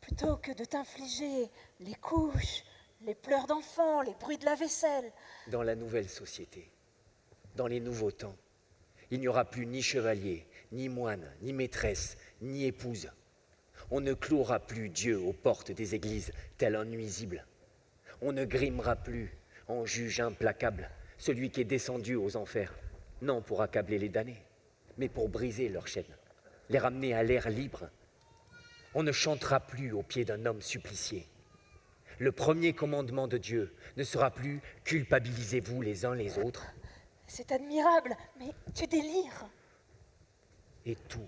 [SPEAKER 17] Plutôt que de t'infliger les couches, les pleurs d'enfants, les bruits de la vaisselle.
[SPEAKER 18] Dans la nouvelle société, dans les nouveaux temps, il n'y aura plus ni chevalier, ni moine, ni maîtresse, ni épouse. On ne clouera plus Dieu aux portes des églises, tel un nuisible. On ne grimera plus en juge implacable celui qui est descendu aux enfers, non pour accabler les damnés, mais pour briser leurs chaînes, les ramener à l'air libre. On ne chantera plus au pied d'un homme supplicié. Le premier commandement de Dieu ne sera plus « culpabilisez-vous les uns les autres ».
[SPEAKER 17] C'est admirable, mais tu délires.
[SPEAKER 18] Et tout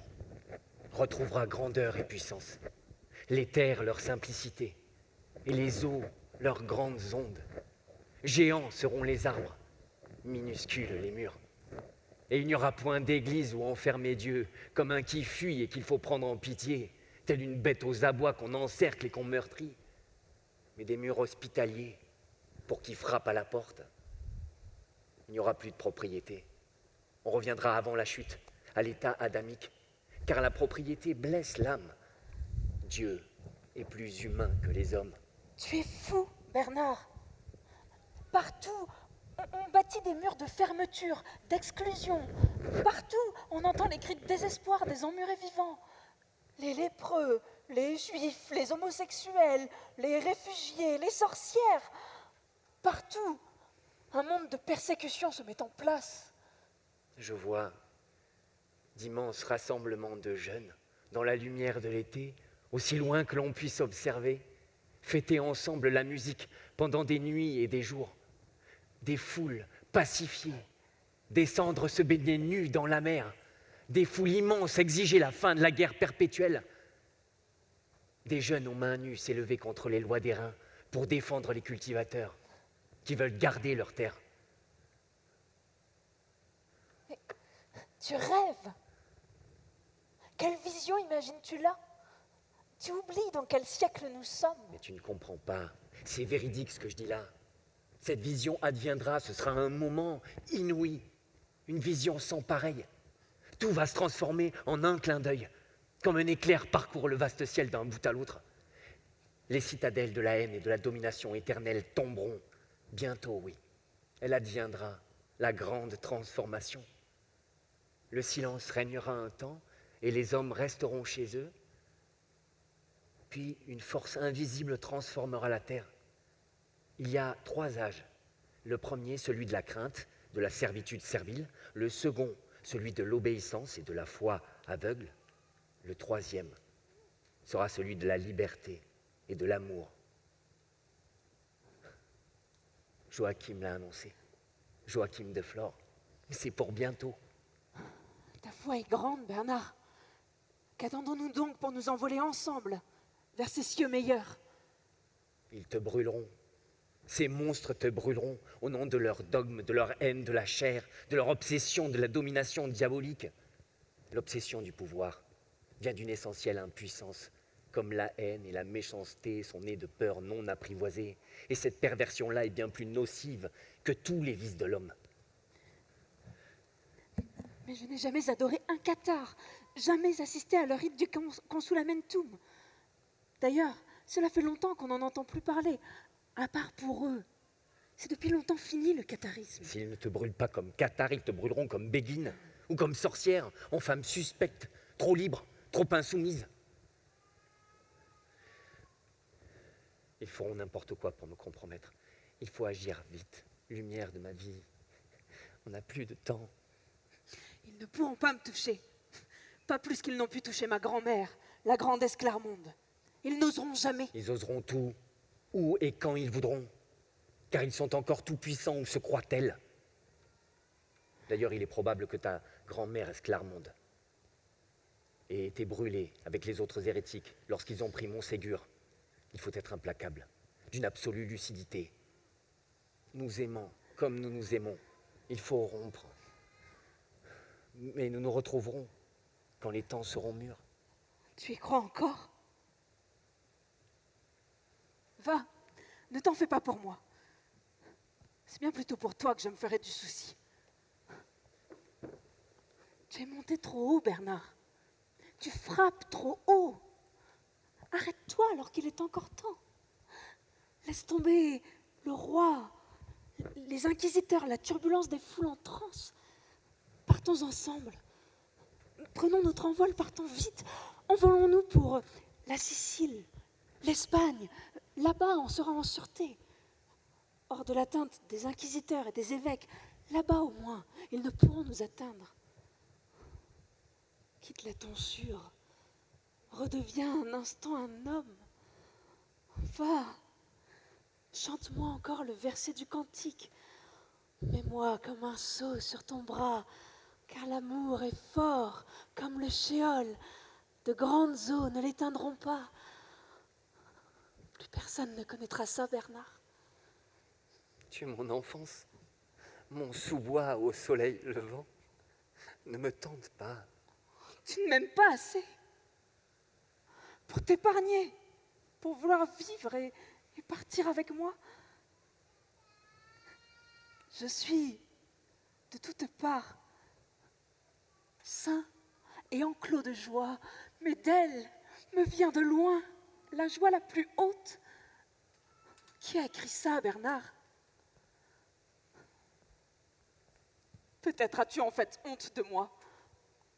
[SPEAKER 18] retrouvera grandeur et puissance. Les terres leur simplicité, et les eaux leurs grandes ondes. Géants seront les arbres, minuscules les murs. Et il n'y aura point d'église où enfermer Dieu, comme un qui fuit et qu'il faut prendre en pitié, telle une bête aux abois qu'on encercle et qu'on meurtrit, mais des murs hospitaliers pour qui frappe à la porte. Il n'y aura plus de propriété. On reviendra avant la chute, à l'état adamique, car la propriété blesse l'âme. Dieu est plus humain que les hommes.
[SPEAKER 17] Tu es fou, Bernard. Partout, on bâtit des murs de fermeture, d'exclusion. Partout, on entend les cris de désespoir des emmurés vivants. Les lépreux, les juifs, les homosexuels, les réfugiés, les sorcières. Partout, un monde de persécution se met en place.
[SPEAKER 18] Je vois d'immenses rassemblements de jeunes dans la lumière de l'été, aussi loin que l'on puisse observer, fêter ensemble la musique pendant des nuits et des jours, des foules pacifiées, descendre se baigner nus dans la mer, des foules immenses exiger la fin de la guerre perpétuelle, des jeunes aux mains nues s'élever contre les lois des reins pour défendre les cultivateurs qui veulent garder leurs terres.
[SPEAKER 17] Mais tu rêves. Quelle vision imagines-tu là? Tu oublies dans quel siècle nous sommes.
[SPEAKER 18] Mais tu ne comprends pas. C'est véridique ce que je dis là. Cette vision adviendra, ce sera un moment inouï. Une vision sans pareil. Tout va se transformer en un clin d'œil. Comme un éclair parcourt le vaste ciel d'un bout à l'autre. Les citadelles de la haine et de la domination éternelle tomberont. Bientôt, oui. Elle adviendra, la grande transformation. Le silence régnera un temps et les hommes resteront chez eux. Puis une force invisible transformera la terre. Il y a 3 âges. Le premier, celui de la crainte, de la servitude servile. Le second, celui de l'obéissance et de la foi aveugle. Le troisième sera celui de la liberté et de l'amour. Joachim l'a annoncé. Joachim de Flore. C'est pour bientôt.
[SPEAKER 17] Ta foi est grande, Bernard. Qu'attendons-nous donc pour nous envoler ensemble vers ces cieux meilleurs?
[SPEAKER 18] Ils te brûleront. Ces monstres te brûleront au nom de leur dogme, de leur haine, de la chair, de leur obsession, de la domination diabolique. L'obsession du pouvoir vient d'une essentielle impuissance, comme la haine et la méchanceté sont nées de peurs non apprivoisées. Et cette perversion-là est bien plus nocive que tous les vices de l'homme.
[SPEAKER 17] Mais je n'ai jamais adoré un cathare, jamais assisté à leur rite du consulamentum. D'ailleurs, cela fait longtemps qu'on n'en entend plus parler, à part pour eux. C'est depuis longtemps fini le catharisme.
[SPEAKER 18] S'ils ne te brûlent pas comme cathare, ils te brûleront comme béguine ou comme sorcière, en femme suspecte, trop libre, trop insoumise. Ils feront n'importe quoi pour me compromettre. Il faut agir vite. Lumière de ma vie. On n'a plus de temps.
[SPEAKER 17] Ils ne pourront pas me toucher. Pas plus qu'ils n'ont pu toucher ma grand-mère, la grandesse Clermonde. Ils n'oseront jamais.
[SPEAKER 18] Ils oseront tout, où et quand ils voudront. Car ils sont encore tout-puissants, ou se croient-elles. D'ailleurs, il est probable que ta grand-mère Esclarmonde ait été brûlée avec les autres hérétiques lorsqu'ils ont pris Montségur. Il faut être implacable, d'une absolue lucidité. Nous aimons comme nous nous aimons. Il faut rompre. Mais nous nous retrouverons quand les temps seront mûrs.
[SPEAKER 17] Tu y crois encore? Va, ne t'en fais pas pour moi. C'est bien plutôt pour toi que je me ferai du souci. Tu es monté trop haut, Bernard. Tu frappes trop haut. Arrête-toi alors qu'il est encore temps. Laisse tomber le roi, les inquisiteurs, la turbulence des foules en transe. Partons ensemble. Prenons notre envol, partons vite. Envolons-nous pour la Sicile, l'Espagne. Là-bas, on sera en sûreté. Hors de l'atteinte des inquisiteurs et des évêques. Là-bas, au moins, ils ne pourront nous atteindre. Quitte la tonsure. Redeviens un instant un homme. Va, chante-moi encore le verset du cantique. Mets-moi comme un sceau sur ton bras, car l'amour est fort comme le shéol. De grandes eaux ne l'éteindront pas. Plus personne ne connaîtra ça, Bernard.
[SPEAKER 18] Tu es mon enfance, mon sous-bois au soleil levant. Ne me tente pas.
[SPEAKER 17] Tu ne m'aimes pas assez. Pour t'épargner, pour vouloir vivre et partir avec moi. Je suis de toutes parts sain et enclos de joie, mais d'elle me vient de loin la joie la plus haute. Qui a écrit ça, Bernard? Peut-être as-tu en fait honte de moi,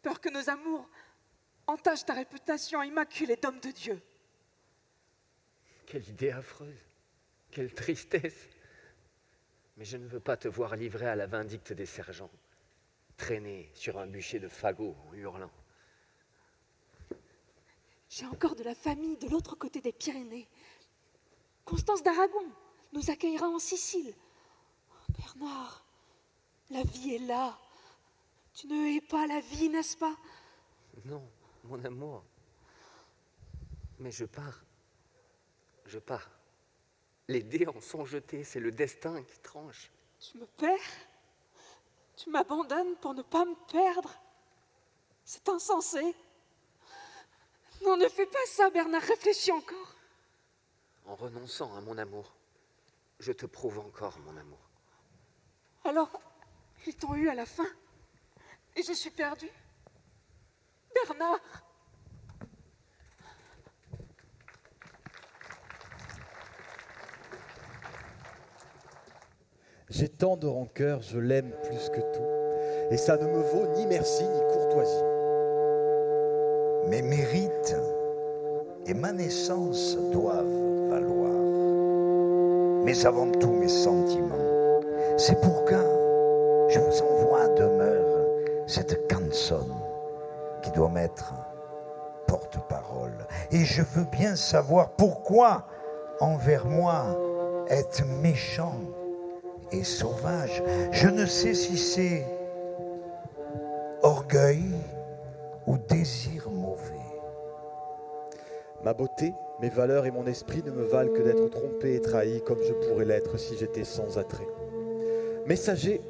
[SPEAKER 17] peur que nos amours entachent ta réputation immaculée d'homme de Dieu.
[SPEAKER 18] Quelle idée affreuse, quelle tristesse. Mais je ne veux pas te voir livré à la vindicte des sergents, traîné sur un bûcher de fagots en hurlant.
[SPEAKER 17] J'ai encore de la famille de l'autre côté des Pyrénées. Constance d'Aragon nous accueillera en Sicile. Oh, Bernard, la vie est là. Tu ne hais pas la vie, n'est-ce pas?
[SPEAKER 18] Non, mon amour. Mais je pars. Je pars. Les dés en sont jetés, c'est le destin qui tranche.
[SPEAKER 17] Tu me perds? Tu m'abandonnes pour ne pas me perdre? C'est insensé. Non, ne fais pas ça, Bernard, réfléchis encore.
[SPEAKER 18] En renonçant à mon amour, je te prouve encore mon amour.
[SPEAKER 17] Alors, ils t'ont eu à la fin, et je suis perdue. Bernard!
[SPEAKER 13] J'ai tant de rancœur, je l'aime plus que tout. Et ça ne me vaut ni merci ni courtoisie.
[SPEAKER 3] Mes mérites et ma naissance doivent valoir. Mais avant tout mes sentiments. C'est pourquoi je vous envoie à demeure cette canzone qui doit m'être porte-parole. Et je veux bien savoir pourquoi envers moi êtes méchant et sauvage. Je ne sais si c'est orgueil ou désir mauvais.
[SPEAKER 13] Ma beauté, mes valeurs et mon esprit ne me valent que d'être trompé et trahi comme je pourrais l'être si j'étais sans attrait. Messager,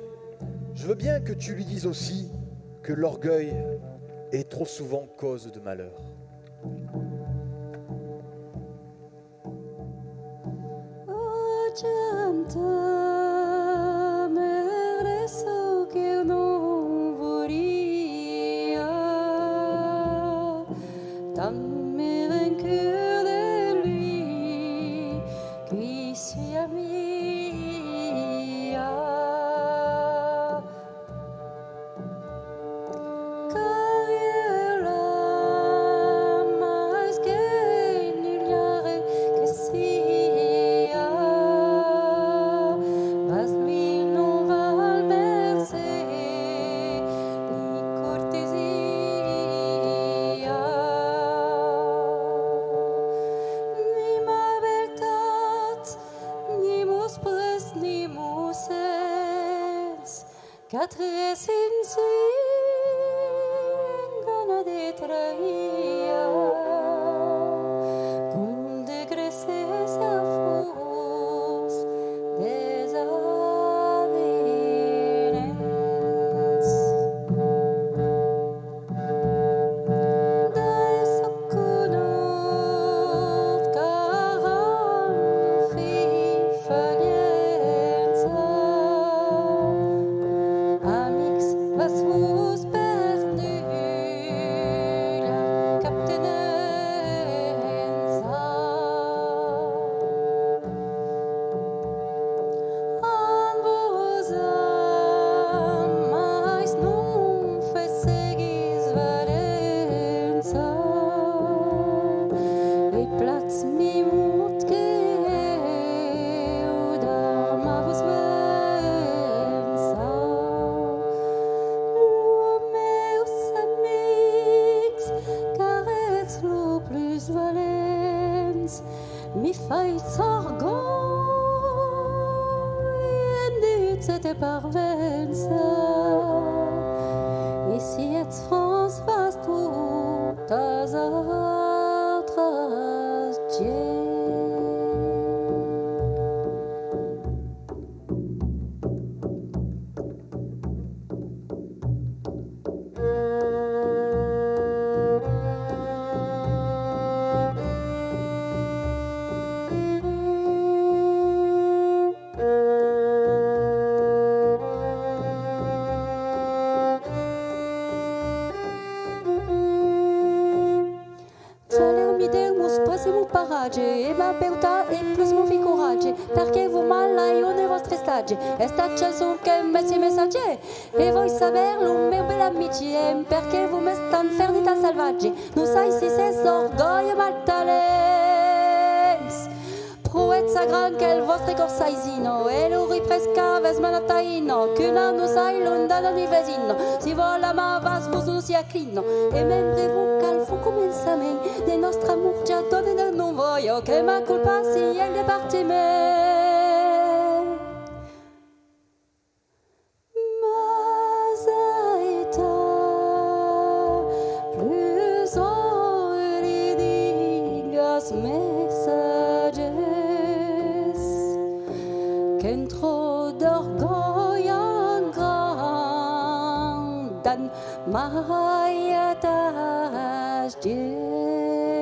[SPEAKER 13] je veux bien que tu lui dises aussi que l'orgueil est trop souvent cause de malheur.
[SPEAKER 11] E ma beutà e plus non vi coraggio perché voi mala io nei vostri stagi e sta su che messi messaggi e voi saperlo mio bel amici perché voi mi stan ferdita salvaggi non sai se c'est orgoglio maltalens prouezza gran che il vostro corsaisino e lo ripresca vesmanataino che non sai l'onda di vesino si vola ma vas vous aussi a clino e mentre vous calfo comincia me del nostro amor già donne non voglio che ma colpa sia il parti me Maya das Dieu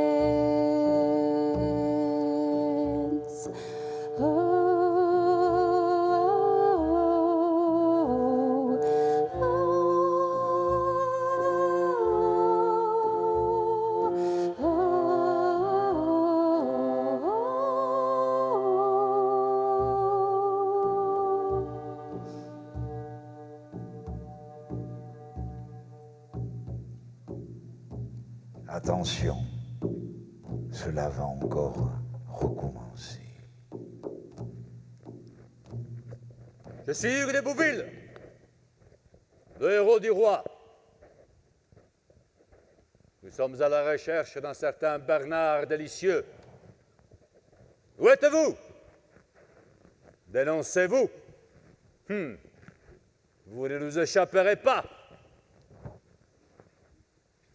[SPEAKER 3] Attention, cela va encore recommencer.
[SPEAKER 16] Je suis Hugues de Bouville, le héros du roi. Nous sommes à la recherche d'un certain Bernard Délicieux. Où êtes-vous? Dénoncez-vous. Vous ne nous échapperez pas.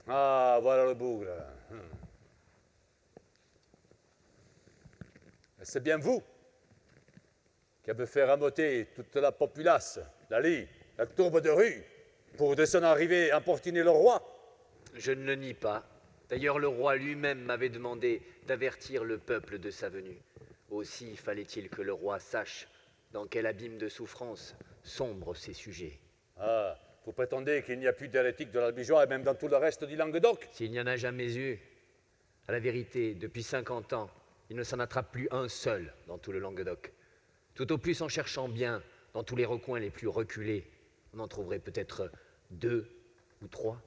[SPEAKER 16] Ah, voilà le bougre. C'est bien vous qui avez fait ramoter toute la populace, la lie, la tourbe de rue, pour de son arrivée importuner le roi.
[SPEAKER 18] Je ne le nie pas. D'ailleurs, le roi lui-même m'avait demandé d'avertir le peuple de sa venue. Aussi fallait-il que le roi sache dans quel abîme de souffrance sombrent ses sujets.
[SPEAKER 16] Ah, vous prétendez qu'il n'y a plus d'hérétiques de l'Albigeois et même dans tout le reste du Languedoc?
[SPEAKER 18] S'il n'y en a jamais eu, à la vérité, depuis 50 ans, il ne s'en attrape plus un seul dans tout le Languedoc. Tout au plus en cherchant bien, dans tous les recoins les plus reculés, on en trouverait peut-être 2 ou 3,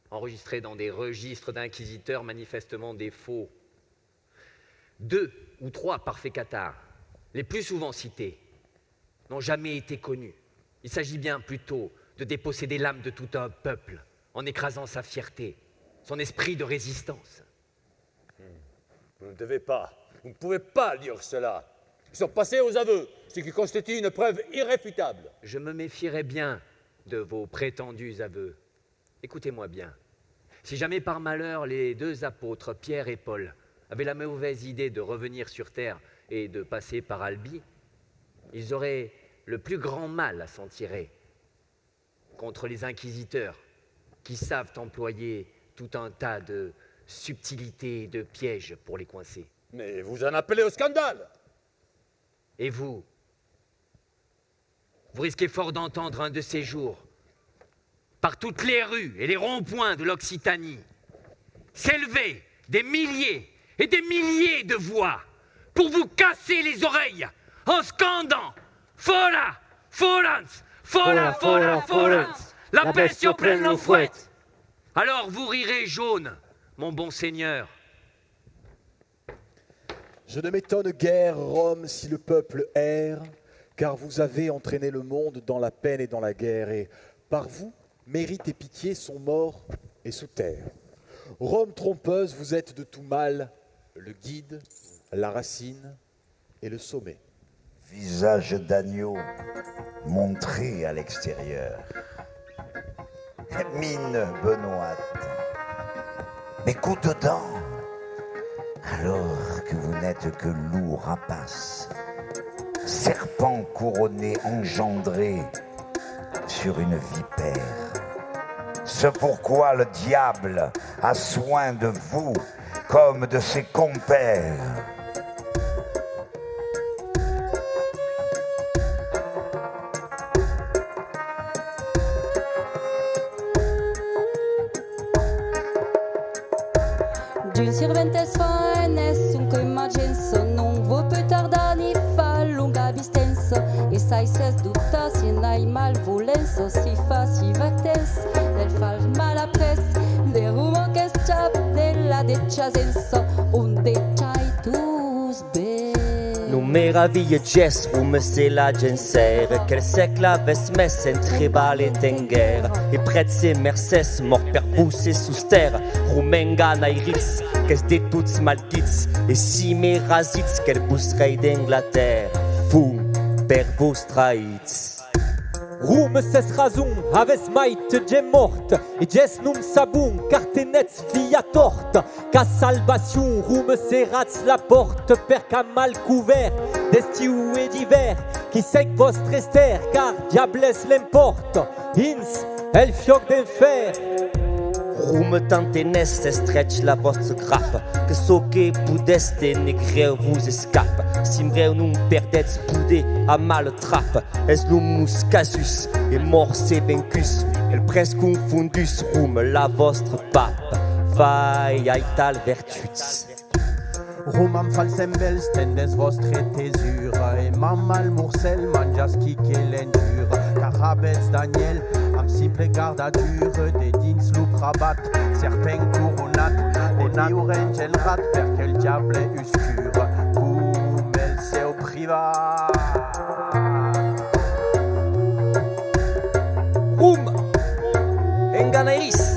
[SPEAKER 18] enregistrés dans des registres d'inquisiteurs manifestement des faux. 2 ou 3 parfaits cathares, les plus souvent cités, n'ont jamais été connus. Il s'agit bien plutôt de déposséder l'âme de tout un peuple en écrasant sa fierté, son esprit de résistance.
[SPEAKER 16] Vous ne devez pas, vous ne pouvez pas dire cela. Ils sont passés aux aveux, ce qui constitue une preuve irréfutable.
[SPEAKER 18] Je me méfierais bien de vos prétendus aveux. Écoutez-moi bien. Si jamais par malheur les 2 apôtres, Pierre et Paul, avaient la mauvaise idée de revenir sur terre et de passer par Albi, ils auraient le plus grand mal à s'en tirer contre les inquisiteurs qui savent employer tout un tas de subtilités et de pièges pour les coincer.
[SPEAKER 16] Mais vous en appelez au scandale.
[SPEAKER 18] Et vous risquez fort d'entendre un de ces jours, par toutes les rues et les ronds-points de l'Occitanie, s'élever des milliers et des milliers de voix pour vous casser les oreilles en scandant « Fola, Folans, Fola, Fola, Folans, la peste prenne nos fouettes !» Alors vous rirez jaune, mon bon seigneur.
[SPEAKER 13] Je ne m'étonne guère, Rome, si le peuple erre, car vous avez entraîné le monde dans la peine et dans la guerre, et par vous, mérite et pitié sont morts et sous terre. Rome trompeuse, vous êtes de tout mal, le guide, la racine et le sommet.
[SPEAKER 3] Visage d'agneau montré à l'extérieur, mine benoîte, mais qu'au-dedans, alors que vous n'êtes que loup rapace, serpent couronné engendré sur une vipère. C'est pourquoi le diable a soin de vous comme de ses compères.
[SPEAKER 11] Giù sirventes fa nessun che immagenso, non vo più tardani fa lunga distenso, e sai ses dutta si n'hai malvolenso, si fa si vates, del fal malapres, de rumo che scap della decciasenso, onde c'hai tus be.
[SPEAKER 14] Nu meraviglie gest rume se la genser, quel sec aves mes entrebale tenger, e prezze merces mort per pousse sus terre, rumenga nairix, qu'es de tuts maldits, e si me razits, quel busrei d'Angleterre, fum per vos traits.
[SPEAKER 20] Rum ses razum, aves mait gemort, e ges num sabum, cartenets via tort, ca salvation, rum serrats la porte, per ca mal couvert, d'estiu et d'hiver, qui sec vostre ester, car diables l'emporte, ins, el fioc d'enfer.
[SPEAKER 14] Rum tantenes estretch la vostre grappe, que so que pudeste negreu vous escape, simbreu num perdets pude a mal trappe, es lumus casus, et morse vencus, el pres confundus, rum la vostre pape, vai aital vertuts.
[SPEAKER 21] Rum am falsem bel stendes vostre tesure, et mamal mourcel manjas qui l'endure, car abets Daniel am simple gardature, des dins loup rabat, serpent courroux orange el rat perché il diable è oscuro come il seu privat.
[SPEAKER 6] Rum Enganairis.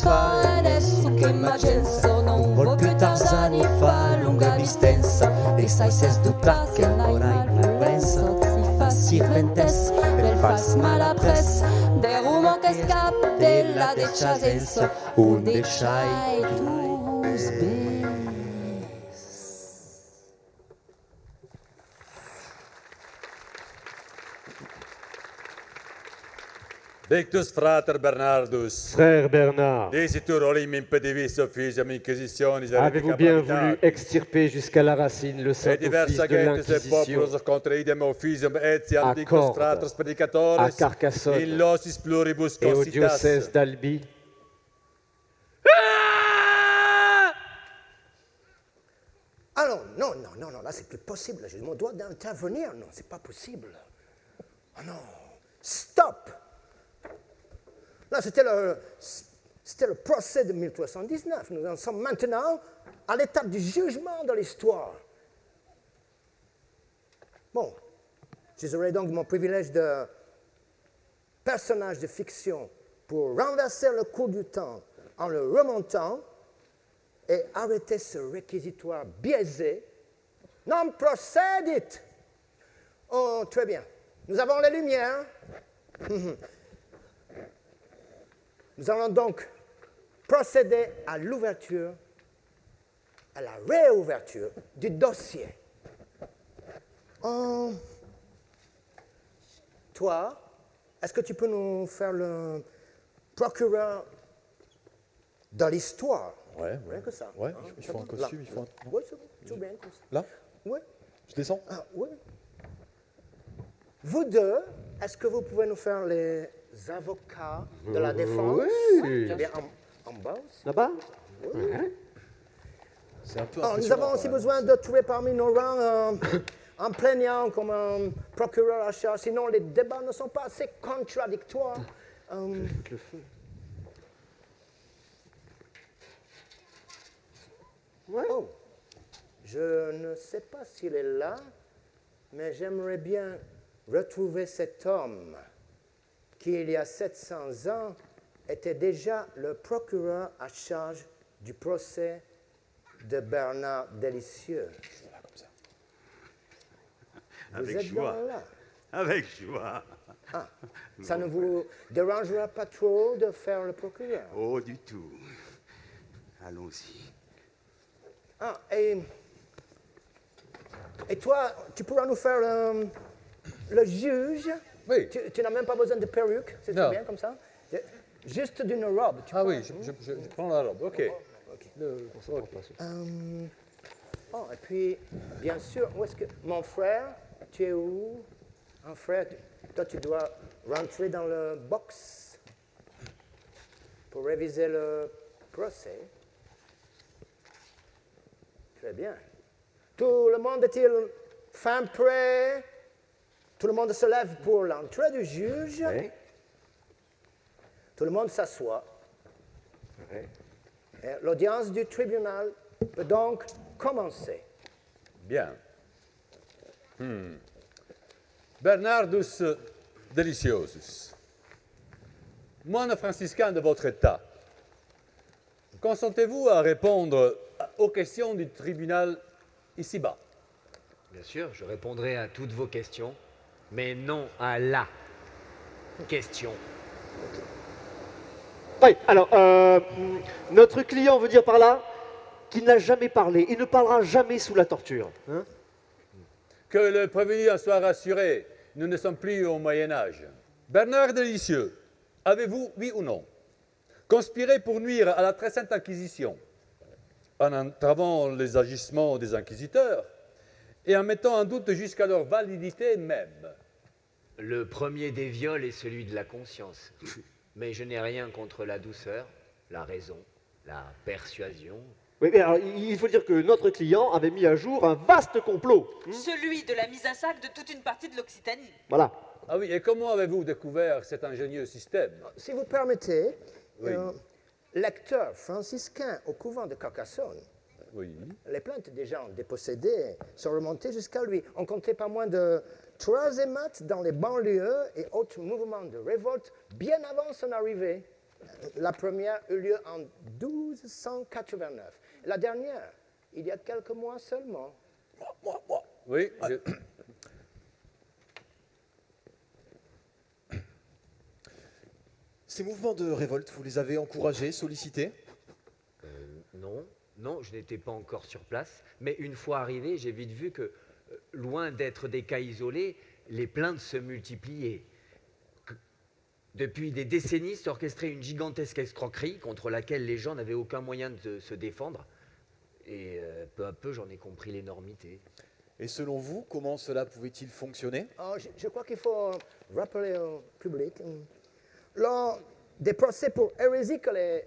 [SPEAKER 11] Fa adesso che Magenzo non vuol più Tarzani fa lunga distanza e sai se sdupla che ora il penso si fa sirventes del fals mala presse des romans che scappa della decadenza un deixai tous bes.
[SPEAKER 16] Victus frater Bernardus.
[SPEAKER 1] Frère Bernard,
[SPEAKER 16] Dicitur olim impedivis officium inquisitionis.
[SPEAKER 1] avez-vous bien voulu extirper jusqu'à la racine le Saint-Office de l'Inquisition à Cordes, à Carcassonne et au diocèse d'Albi?
[SPEAKER 10] Alors, non, là c'est plus possible, je me dois d'intervenir, non, c'est pas possible. Oh non, stop! Là, c'était le procès de 1319. Nous en sommes maintenant à l'étape du jugement de l'histoire. Bon, j'userai donc mon privilège de personnage de fiction pour renverser le cours du temps en le remontant et arrêter ce réquisitoire biaisé. Non procedit! Oh, très bien. Nous avons les lumières. Nous allons donc procéder à l'ouverture, à la réouverture du dossier. Toi, est-ce que tu peux nous faire le procureur de l'histoire?
[SPEAKER 13] Ouais.
[SPEAKER 10] Rien que ça.
[SPEAKER 13] Ouais, il faut un costume, il faut un...
[SPEAKER 10] Oui, c'est bon, tout bien comme ça.
[SPEAKER 13] Là?
[SPEAKER 10] Oui.
[SPEAKER 13] Je descends?
[SPEAKER 10] Ah, oui. Vous deux, est-ce que vous pouvez nous faire les avocats de la défense?
[SPEAKER 1] Oui.
[SPEAKER 10] Bien en bas aussi.
[SPEAKER 1] Là-bas?
[SPEAKER 10] Oui.
[SPEAKER 13] C'est un peu
[SPEAKER 10] Nous avons aussi besoin de trouver parmi nos rangs un plaignant comme un procureur à charge, sinon les débats ne sont pas assez contradictoires.
[SPEAKER 1] Le feu.
[SPEAKER 10] Ouais. Oh, je ne sais pas s'il est là, mais j'aimerais bien retrouver cet homme qui, il y a 700 ans, était déjà le procureur à charge du procès de Bernard Delicieux.
[SPEAKER 12] Avec joie. Avec joie.
[SPEAKER 10] Ah, ça ne vous dérangera pas trop de faire le procureur?
[SPEAKER 12] Oh, du tout. Allons-y.
[SPEAKER 10] Ah, et toi, tu pourras nous faire le juge?
[SPEAKER 13] Oui.
[SPEAKER 10] Tu n'as même pas besoin de perruque, c'est très bien comme ça? Juste d'une robe.
[SPEAKER 13] Oui, je prends la robe, ok.
[SPEAKER 10] Oh, et puis, bien sûr, où est-ce que... Mon frère, tu es où? Un frère, toi, tu dois rentrer dans le box pour réviser le procès. Très bien. Tout le monde est-il fin prêt? Tout le monde se lève pour l'entrée du juge.
[SPEAKER 1] Oui.
[SPEAKER 10] Tout le monde s'assoit.
[SPEAKER 1] Oui.
[SPEAKER 10] L'audience du tribunal peut donc commencer.
[SPEAKER 16] Bien. Bernardus Deliciosus, moine franciscain de votre état, consentez-vous à répondre aux questions du tribunal ici-bas?
[SPEAKER 18] Bien sûr, je répondrai à toutes vos questions, mais non à la question.
[SPEAKER 1] Oui, alors, notre client veut dire par là qu'il n'a jamais parlé. Il ne parlera jamais sous la torture. Hein?
[SPEAKER 16] Que le prévenu en soit rassuré, nous ne sommes plus au Moyen-Âge. Bernard Delicieux, avez-vous, oui ou non, conspiré pour nuire à la très sainte Inquisition en entravant les agissements des inquisiteurs et en mettant en doute jusqu'à leur validité même?
[SPEAKER 18] Le premier des viols est celui de la conscience. Mais je n'ai rien contre la douceur, la raison, la persuasion
[SPEAKER 1] Oui, mais alors, il faut dire que notre client avait mis à jour un vaste complot.
[SPEAKER 8] Celui de la mise à sac de toute une partie de l'Occitanie.
[SPEAKER 1] Voilà.
[SPEAKER 16] Ah oui, et comment avez-vous découvert cet ingénieux système?
[SPEAKER 10] Si vous permettez,
[SPEAKER 16] Oui.
[SPEAKER 10] lecteur franciscain au couvent de Carcassonne, les plaintes des gens dépossédés sont remontées jusqu'à lui. On comptait pas moins de 3 émeutes dans les banlieues et autres mouvements de révolte bien avant son arrivée. La première eut lieu en 1289. La dernière, il y a quelques mois seulement.
[SPEAKER 16] Oui.
[SPEAKER 13] Ces mouvements de révolte, vous les avez encouragés, sollicités?
[SPEAKER 18] Non, je n'étais pas encore sur place. Mais une fois arrivé, j'ai vite vu que, loin d'être des cas isolés, les plaintes se multipliaient. Depuis des décennies s'orchestrait une gigantesque escroquerie contre laquelle les gens n'avaient aucun moyen de se défendre. Et peu à peu, j'en ai compris l'énormité.
[SPEAKER 13] Et selon vous, comment cela pouvait-il fonctionner?
[SPEAKER 10] Je crois qu'il faut rappeler au public, lors des procès pour hérésie que les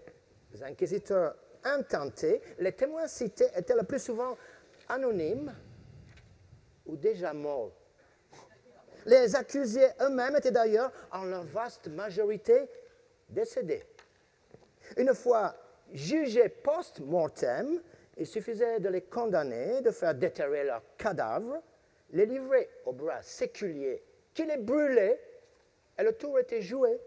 [SPEAKER 10] inquisiteurs intentaient, les témoins cités étaient le plus souvent anonymes ou déjà morts. Les accusés eux-mêmes étaient d'ailleurs, en leur vaste majorité, décédés. Une fois jugés post-mortem, il suffisait de les condamner, de faire déterrer leurs cadavres, les livrer aux bras séculiers qui les brûlaient, et le tour était joué.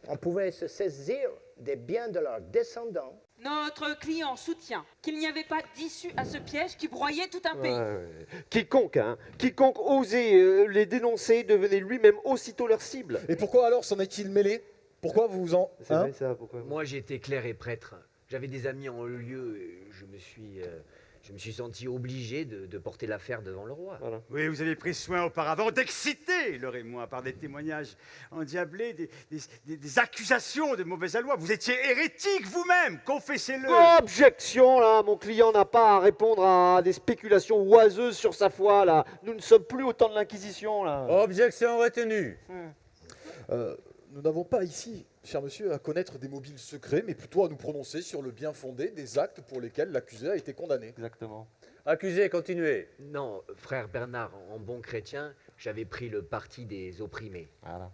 [SPEAKER 10] On pouvait se saisir des biens de leurs descendants.
[SPEAKER 8] Notre client soutient qu'il n'y avait pas d'issue à ce piège qui broyait tout un pays.
[SPEAKER 1] Quiconque osait les dénoncer devenait lui-même aussitôt leur cible.
[SPEAKER 13] Et pourquoi alors s'en est-il mêlé? Pourquoi vous vous en...
[SPEAKER 1] C'est vrai ça, pourquoi?
[SPEAKER 18] Moi, j'étais clerc et prêtre. J'avais des amis en haut lieu et je me suis senti obligé de porter l'affaire devant le roi.
[SPEAKER 1] Voilà.
[SPEAKER 12] Oui, vous avez pris soin auparavant d'exciter Laure et moi par des témoignages endiablés, des accusations de mauvaise aloi. Vous étiez hérétique vous-même, confessez-le.
[SPEAKER 1] Objection, là, mon client n'a pas à répondre à des spéculations oiseuses sur sa foi, là. Nous ne sommes plus au temps de l'Inquisition, là.
[SPEAKER 16] Objection retenue.
[SPEAKER 13] Nous n'avons pas ici, cher monsieur, à connaître des mobiles secrets, mais plutôt à nous prononcer sur le bien fondé des actes pour lesquels l'accusé a été condamné.
[SPEAKER 1] Exactement.
[SPEAKER 16] Accusé, continuez.
[SPEAKER 18] Non, frère Bernard, en bon chrétien, j'avais pris le parti des opprimés.
[SPEAKER 1] Voilà.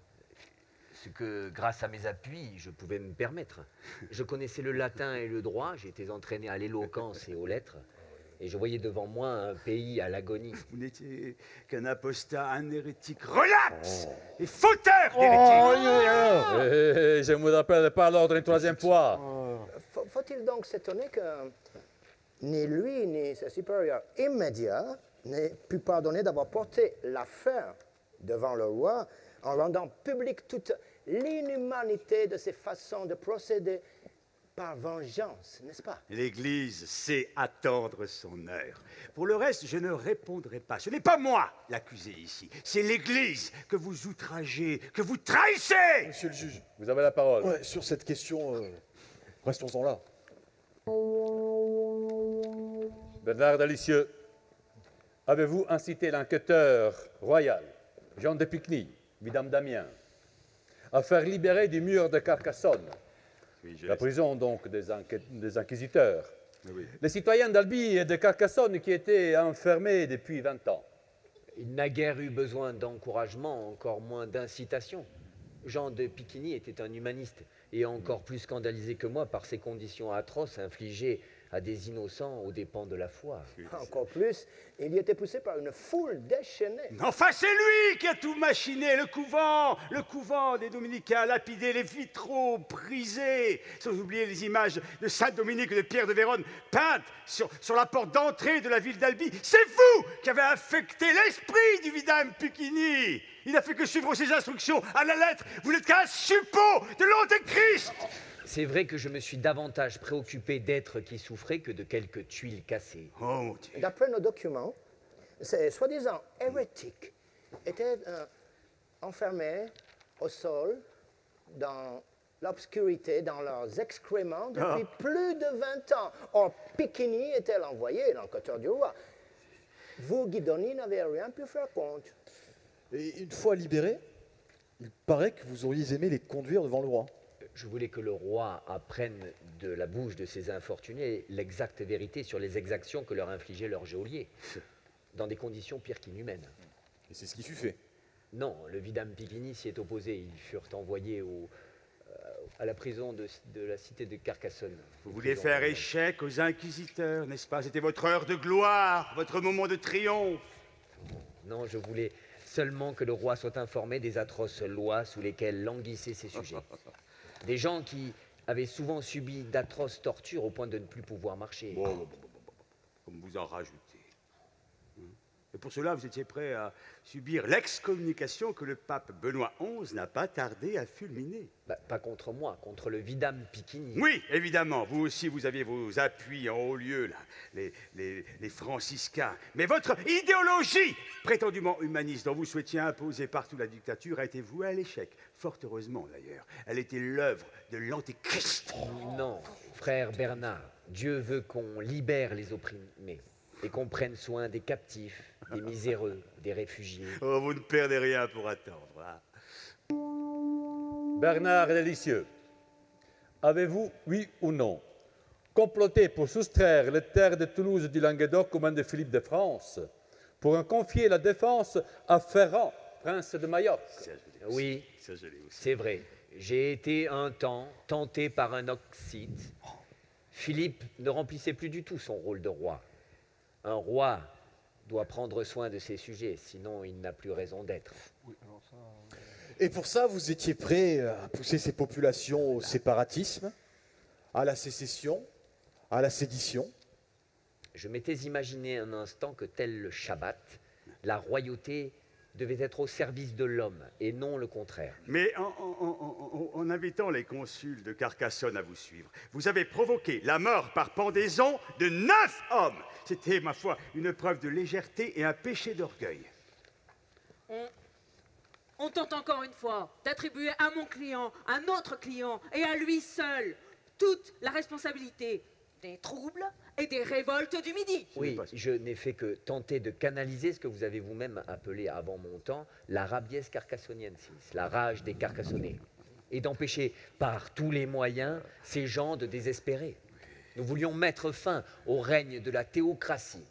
[SPEAKER 18] Ce que, grâce à mes appuis, je pouvais me permettre. Je connaissais le latin et le droit, j'étais entraîné à l'éloquence et aux lettres, et je voyais devant moi un pays à l'agonie.
[SPEAKER 12] Vous n'étiez qu'un apostat, un hérétique relax et fauteur d'hérétique.
[SPEAKER 16] Je ne vous rappelle pas l'ordre une troisième fois.
[SPEAKER 10] Faut-il donc s'étonner que ni lui ni ses supérieurs immédiats n'aient pu pardonner d'avoir porté l'affaire devant le roi en rendant publique toute l'inhumanité de ses façons de procéder par vengeance, n'est-ce pas?
[SPEAKER 12] L'Église sait attendre son heure. Pour le reste, je ne répondrai pas. Ce n'est pas moi l'accusé ici. C'est l'Église que vous outragez, que vous trahissez.
[SPEAKER 13] Monsieur le juge.
[SPEAKER 16] Vous avez la parole.
[SPEAKER 13] Ouais, sur cette question, restons-en là.
[SPEAKER 16] Bernard Dalicieux, avez-vous incité l'enquêteur royal, Jean de Picny, vidame d'Amiens, à faire libérer du mur de Carcassonne, la prison donc des inquisiteurs, les citoyens d'Albi et de Carcassonne qui étaient enfermés depuis 20 ans?
[SPEAKER 18] Il n'a guère eu besoin d'encouragement, encore moins d'incitation. Jean de Picquigny était un humaniste et encore plus scandalisé que moi par ces conditions atroces infligées à des innocents aux dépens de la foi.
[SPEAKER 10] Encore plus, il y était poussé par une foule déchaînée.
[SPEAKER 12] Enfin, c'est lui qui a tout machiné, le couvent des Dominicains, lapidé, les vitraux brisés, sans oublier les images de Saint-Dominique et de Pierre de Vérone peintes sur la porte d'entrée de la ville d'Albi. C'est vous qui avez affecté l'esprit du vidame Picquigny. Il n'a fait que suivre ses instructions à la lettre. Vous n'êtes qu'un suppôt de l'Antéchrist.
[SPEAKER 18] C'est vrai que je me suis davantage préoccupé d'êtres qui souffraient que de quelques tuiles cassées.
[SPEAKER 12] Oh mon Dieu.
[SPEAKER 10] D'après nos documents, ces soi-disant hérétiques étaient enfermés au sol, dans l'obscurité, dans leurs excréments, depuis plus de 20 ans. Or, Picquigny était l'envoyé, l'enquêteur du roi. Vous, Guidoni, n'avez rien pu faire contre.
[SPEAKER 13] Et une fois libérés, il paraît que vous auriez aimé les conduire devant le roi.
[SPEAKER 2] Je voulais que le roi apprenne de la bouche de ces infortunés l'exacte vérité sur les exactions que leur infligeait leur geôlier, dans des conditions pires qu'inhumaines.
[SPEAKER 13] Et c'est ce qui fut fait.
[SPEAKER 2] Non, le vidame Picquigny s'y est opposé. Ils furent envoyés à la prison de la cité de Carcassonne.
[SPEAKER 12] Vous vouliez faire échec aux inquisiteurs, n'est-ce pas? C'était votre heure de gloire, votre moment de triomphe.
[SPEAKER 2] Non, je voulais seulement que le roi soit informé des atroces lois sous lesquelles languissaient ses sujets. Des gens qui avaient souvent subi d'atroces tortures au point de ne plus pouvoir marcher.
[SPEAKER 12] Comme vous en rajoutez. Et pour cela, vous étiez prêt à subir l'excommunication que le pape Benoît XI n'a pas tardé à fulminer.
[SPEAKER 2] Pas contre moi, contre le vidame Picquigny.
[SPEAKER 12] Oui, évidemment. Vous aussi, vous aviez vos appuis en haut lieu, là, les franciscains. Mais votre idéologie, prétendument humaniste, dont vous souhaitiez imposer partout la dictature, a été vouée à l'échec. Fort heureusement, d'ailleurs. Elle était l'œuvre de l'Antéchrist.
[SPEAKER 2] Non, frère Bernard, Dieu veut qu'on libère les opprimés et qu'on prenne soin des captifs, des miséreux, des réfugiés.
[SPEAKER 12] Oh, vous ne perdez rien pour attendre. Hein.
[SPEAKER 16] Bernard Délicieux, avez-vous, oui ou non, comploté pour soustraire les terres de Toulouse du Languedoc aux mains de Philippe de France, pour en confier la défense à Ferrand, prince de Majorque?
[SPEAKER 2] Oui, c'est vrai. J'ai été un temps tenté par un Occite. Philippe ne remplissait plus du tout son rôle de roi. Un roi doit prendre soin de ses sujets, sinon il n'a plus raison d'être.
[SPEAKER 13] Et pour ça, vous étiez prêt à pousser ces populations au séparatisme, à la sécession, à la sédition?
[SPEAKER 2] Je m'étais imaginé un instant que, tel le Shabbat, la royauté devait être au service de l'homme et non le contraire.
[SPEAKER 12] Mais en invitant les consuls de Carcassonne à vous suivre, vous avez provoqué la mort par pendaison de 9 hommes. C'était, ma foi, une preuve de légèreté et un péché d'orgueil.
[SPEAKER 8] On tente encore une fois d'attribuer à mon client, à notre client et à lui seul toute la responsabilité des troubles et des révoltes du Midi.
[SPEAKER 2] Oui, je n'ai fait que tenter de canaliser ce que vous avez vous-même appelé avant mon temps la rabies carcassoniensis, la rage des Carcassonnais, et d'empêcher par tous les moyens ces gens de désespérer. Nous voulions mettre fin au règne de la théocratie.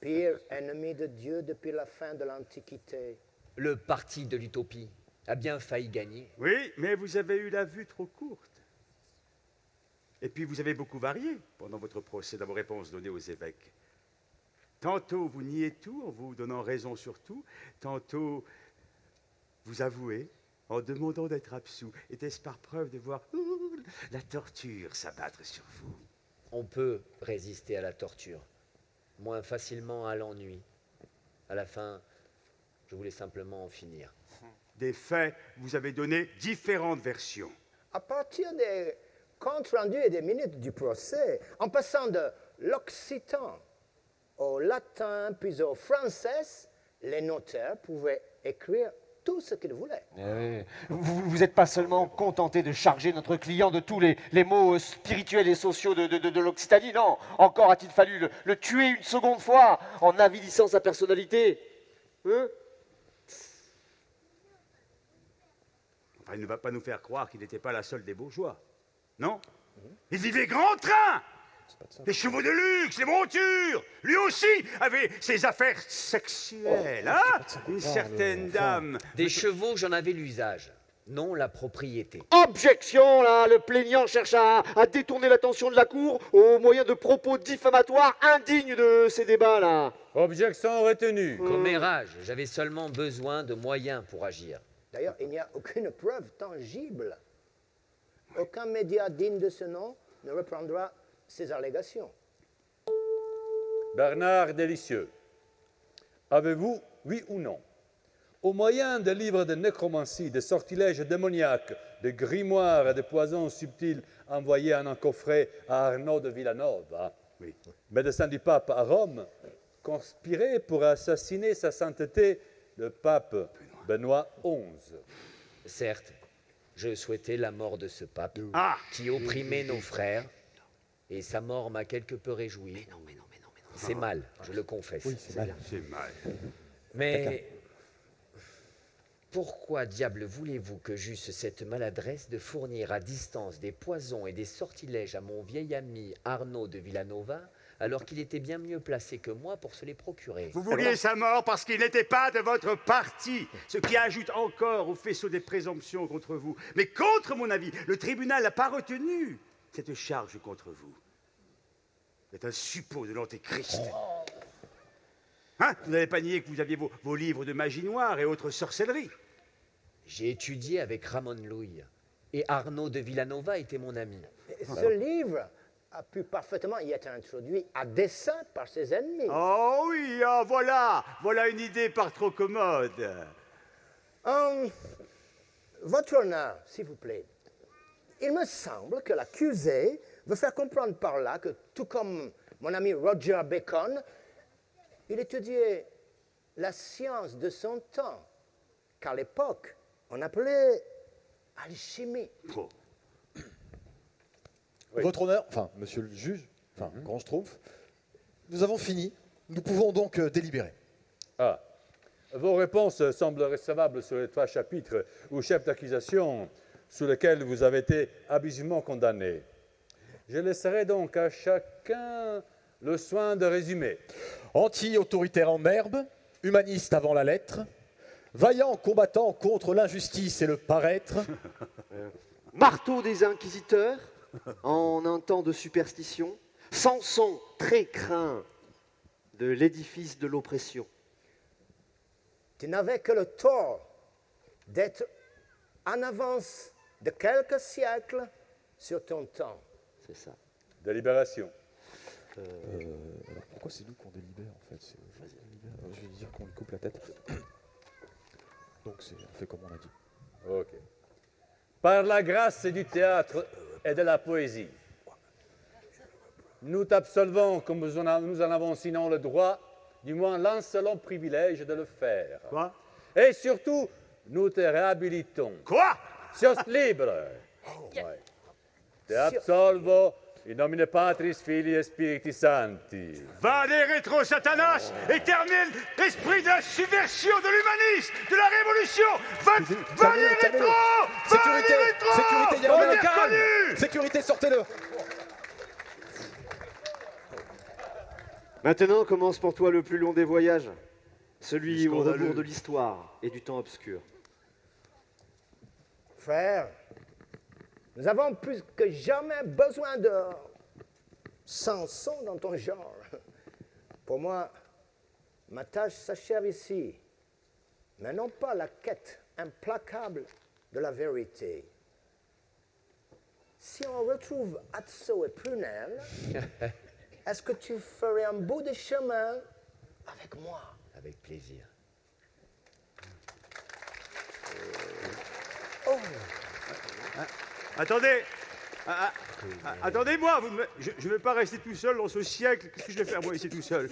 [SPEAKER 10] Pire ennemi de Dieu depuis la fin de l'Antiquité.
[SPEAKER 2] Le parti de l'utopie a bien failli gagner.
[SPEAKER 12] Oui, mais vous avez eu la vue trop courte. Et puis vous avez beaucoup varié pendant votre procès dans vos réponses données aux évêques. Tantôt vous niez tout en vous donnant raison sur tout, tantôt vous avouez en demandant d'être absous. Était-ce par preuve de voir la torture s'abattre sur vous?
[SPEAKER 2] On peut résister à la torture, moins facilement à l'ennui. À la fin, je voulais simplement en finir.
[SPEAKER 12] Des faits, vous avez donné différentes versions.
[SPEAKER 10] À partir des comptes rendus et des minutes du procès, en passant de l'occitan au latin puis au français, les notaires pouvaient écrire tout ce qu'ils voulaient.
[SPEAKER 15] Vous n'êtes pas seulement contenté de charger notre client de tous les mots spirituels et sociaux de l'Occitanie, non. Encore a-t-il fallu le tuer une seconde fois en avilissant sa personnalité.
[SPEAKER 12] Enfin, il ne va pas nous faire croire qu'il n'était pas la seule des bourgeois. Non? Il vivait grand train! Les chevaux de luxe, les montures! Lui aussi avait ses affaires sexuelles, hein? Une certaine dame...
[SPEAKER 2] Des chevaux, j'en avais l'usage, non la propriété.
[SPEAKER 1] Objection, là! Le plaignant cherche à détourner l'attention de la cour au moyen de propos diffamatoires indignes de ces débats, là.
[SPEAKER 16] Objection retenue.
[SPEAKER 2] Commérage, j'avais seulement besoin de moyens pour agir.
[SPEAKER 10] D'ailleurs, il n'y a aucune preuve tangible. Aucun média digne de ce nom ne reprendra ces allégations.
[SPEAKER 16] Bernard Délicieux, avez-vous, oui ou non, au moyen de livres de nécromancie, de sortilèges démoniaques, de grimoires et de poisons subtils envoyés en un coffret à Arnaud de Villanova, médecin du pape à Rome, conspiré pour assassiner sa sainteté, le pape Benoît XI?
[SPEAKER 2] Certes, je souhaitais la mort de ce pape qui opprimait nos frères, et sa mort m'a quelque peu réjoui. Mais non. C'est mal, je le confesse.
[SPEAKER 13] Oui, c'est mal.
[SPEAKER 12] C'est mal.
[SPEAKER 2] Mais Pourquoi diable voulez-vous que j'eusse cette maladresse de fournir à distance des poisons et des sortilèges à mon vieil ami Arnaud de Villanova, alors qu'il était bien mieux placé que moi pour se les procurer?
[SPEAKER 12] Vous vouliez sa mort parce qu'il n'était pas de votre parti, ce qui ajoute encore au faisceau des présomptions contre vous. Mais contre mon avis, le tribunal n'a pas retenu cette charge contre vous. C'est un suppôt de l'antéchrist. Hein? Vous n'avez pas nié que vous aviez vos livres de magie noire et autres sorcelleries.
[SPEAKER 2] J'ai étudié avec Ramon Louis, et Arnaud de Villanova était mon ami.
[SPEAKER 10] Ce livre a pu parfaitement y être introduit à dessein par ses ennemis.
[SPEAKER 12] Oh oui, oh, voilà une idée par trop commode.
[SPEAKER 10] Votre honneur, s'il vous plaît. Il me semble que l'accusé veut faire comprendre par là que, tout comme mon ami Roger Bacon, il étudiait la science de son temps, qu'à l'époque, on appelait alchimie.
[SPEAKER 12] Oh.
[SPEAKER 5] Oui. Votre honneur, enfin, monsieur le juge, enfin, Grand Schtroumpf, nous avons fini. Nous pouvons donc délibérer.
[SPEAKER 16] Ah. Vos réponses semblent recevables sur les 3 chapitres ou chefs d'accusation sous lesquels vous avez été abusivement condamné. Je laisserai donc à chacun le soin de résumer.
[SPEAKER 5] Anti-autoritaire en herbe, humaniste avant la lettre, vaillant combattant contre l'injustice et le paraître.
[SPEAKER 1] Marteau des inquisiteurs, en un temps de superstition. Samson très craint de l'édifice de l'oppression.
[SPEAKER 10] Tu n'avais que le tort d'être en avance de quelques siècles sur ton temps.
[SPEAKER 1] C'est ça.
[SPEAKER 16] Délibération.
[SPEAKER 5] Alors pourquoi c'est nous qu'on délibère en fait? Je vais dire qu'on lui coupe la tête. Donc on fait comme on a dit.
[SPEAKER 16] Ok. Par la grâce du théâtre et de la poésie, nous t'absolvons comme nous en avons sinon le droit, du moins l'insolent privilège de le faire.
[SPEAKER 12] Quoi?
[SPEAKER 16] Et surtout, nous te réhabilitons.
[SPEAKER 12] Quoi?
[SPEAKER 16] Sios libre. Ouais. Te absolvo in nomine Patris, Filii et Spiritus Sancti.
[SPEAKER 12] Va les rétro Satanas, éternel esprit de la subversion, de l'humanisme, de la révolution. Va les rétro.
[SPEAKER 5] Sécurité, sécurité, il y a un calme. Sécurité, sortez-le.
[SPEAKER 1] Maintenant commence pour toi le plus long des voyages, celui au rebours de l'histoire et du temps obscur.
[SPEAKER 10] Frère, nous avons plus que jamais besoin de Samson dans ton genre. Pour moi, ma tâche s'achève ici, mais non pas la quête implacable de la vérité. Si on retrouve Atso et Prunelle, est-ce que tu ferais un bout de chemin avec moi?
[SPEAKER 2] Avec plaisir.
[SPEAKER 10] Oh.
[SPEAKER 12] Attendez. Attendez-moi, je ne vais pas rester tout seul dans ce siècle. Qu'est-ce que je vais faire moi ici tout seul?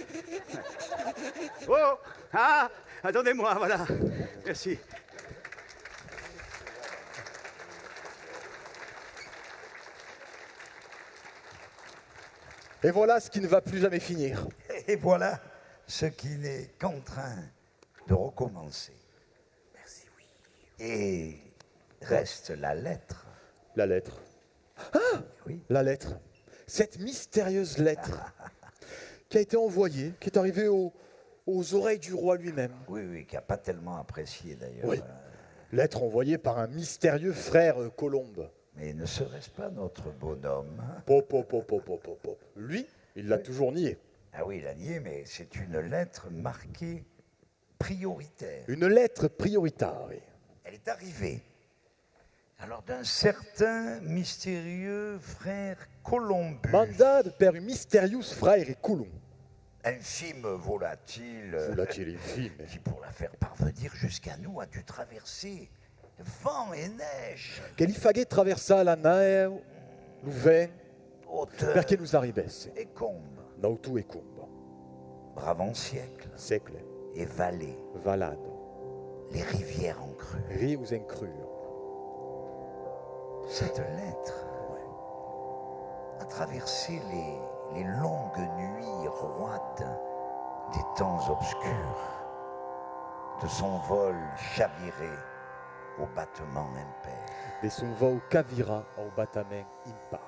[SPEAKER 12] Oh. Attendez-moi, voilà. Merci.
[SPEAKER 5] Et voilà ce qui ne va plus jamais finir.
[SPEAKER 3] Et voilà ce qu'il est contraint de recommencer.
[SPEAKER 10] Merci, oui.
[SPEAKER 3] Et reste la lettre.
[SPEAKER 5] La lettre. Ah oui. La lettre. Cette mystérieuse lettre qui a été envoyée, qui est arrivée aux oreilles du roi lui-même.
[SPEAKER 3] Oui, oui, qui n'a pas tellement apprécié d'ailleurs.
[SPEAKER 5] Oui. Lettre envoyée par un mystérieux frère Colombe.
[SPEAKER 3] Mais ne serait-ce pas notre bonhomme?
[SPEAKER 5] Lui, il l'a toujours nié.
[SPEAKER 3] Ah oui, il l'a nié, mais c'est une lettre marquée prioritaire.
[SPEAKER 5] Une lettre prioritaire, oui.
[SPEAKER 3] Elle est arrivée. Alors d'un certain mystérieux frère Columbus.
[SPEAKER 5] Mandad per mysterius frère Columb.
[SPEAKER 3] Infime volatile.
[SPEAKER 5] Volatile infime.
[SPEAKER 3] Qui, pour la faire parvenir jusqu'à nous, a dû traverser vent et neige.
[SPEAKER 5] Che traversa la neve, le vent, perché nous arrivesse.
[SPEAKER 3] Et combe.
[SPEAKER 5] Nautu et combe.
[SPEAKER 3] Bravant siècle.
[SPEAKER 5] Siècle.
[SPEAKER 3] Et vallée.
[SPEAKER 5] Valade.
[SPEAKER 3] Les rivières en crue.
[SPEAKER 5] Rius en crue.
[SPEAKER 3] Cette lettre a traversé les longues nuits roides des temps obscurs, de son vol chaviré au battement impair.
[SPEAKER 5] De son vol cavira au battement impar.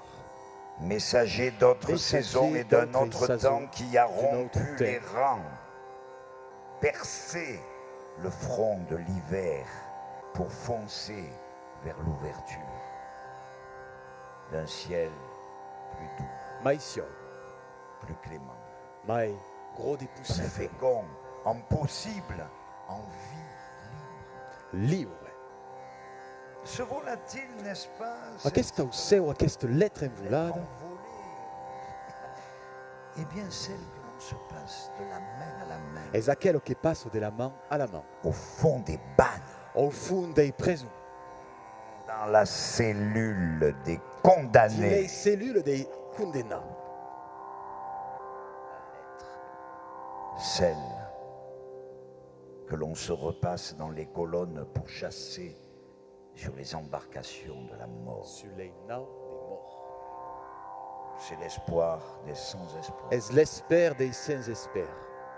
[SPEAKER 3] Messager d'autres saisons et d'un autre temps qui a rompu les rangs, percé le front de l'hiver pour foncer vers l'ouverture d'un ciel plus doux,
[SPEAKER 5] Maïsiol,
[SPEAKER 3] plus clément,
[SPEAKER 5] Maï, gros des
[SPEAKER 3] plus
[SPEAKER 5] poussins,
[SPEAKER 3] fécond, en possible, en vie
[SPEAKER 5] libre.
[SPEAKER 3] Se vola-t-il, n'est-ce pas?
[SPEAKER 5] Aquesta o seu, aquesta lettre envolada,
[SPEAKER 3] Eh bien, celle que l'on se passe de la main à la main,
[SPEAKER 5] és aquello che passa della mano alla mano,
[SPEAKER 3] au fond des bagnes,
[SPEAKER 5] au fond dei prisons,
[SPEAKER 3] dans la cellule des
[SPEAKER 5] nelle
[SPEAKER 3] condamnés.
[SPEAKER 5] cellule dei condannati.
[SPEAKER 3] Celle que l'on se repasse dans les colonnes pour chasser sur les embarcations de la mort.
[SPEAKER 5] Sur les naux des morts.
[SPEAKER 3] C'est l'espoir des sans-espoir,
[SPEAKER 5] És l'esper dei sans esper,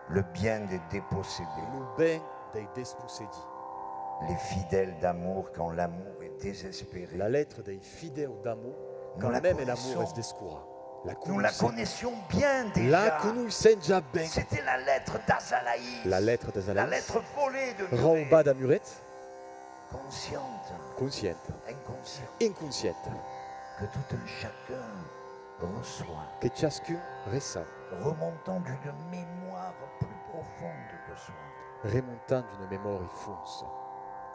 [SPEAKER 3] le bien des dépossédés,
[SPEAKER 5] le ben dei despossédis,
[SPEAKER 3] les fidèles d'amour quand l'amour est désespéré.
[SPEAKER 5] la lettre dei fidèles d'amour,
[SPEAKER 3] Nous
[SPEAKER 5] quand
[SPEAKER 3] la
[SPEAKER 5] même
[SPEAKER 3] connaissons.
[SPEAKER 5] l'amour est descura.
[SPEAKER 3] Nous la connaissions bien déjà.
[SPEAKER 5] La conoscem già ben.
[SPEAKER 3] C'était la lettre d'Azalaïs,
[SPEAKER 5] La lettre
[SPEAKER 3] la
[SPEAKER 5] d'Azalaïs,
[SPEAKER 3] lettre volée de Muret,
[SPEAKER 5] roubada Muret,
[SPEAKER 3] consciente,
[SPEAKER 5] consciente,
[SPEAKER 3] inconsciente,
[SPEAKER 5] inconsciente,
[SPEAKER 3] que tout un chacun reçoit,
[SPEAKER 5] che ciascun ressent,
[SPEAKER 3] remontant d'une mémoire plus profonde que soi,
[SPEAKER 5] remontant d'une mémoire fonce,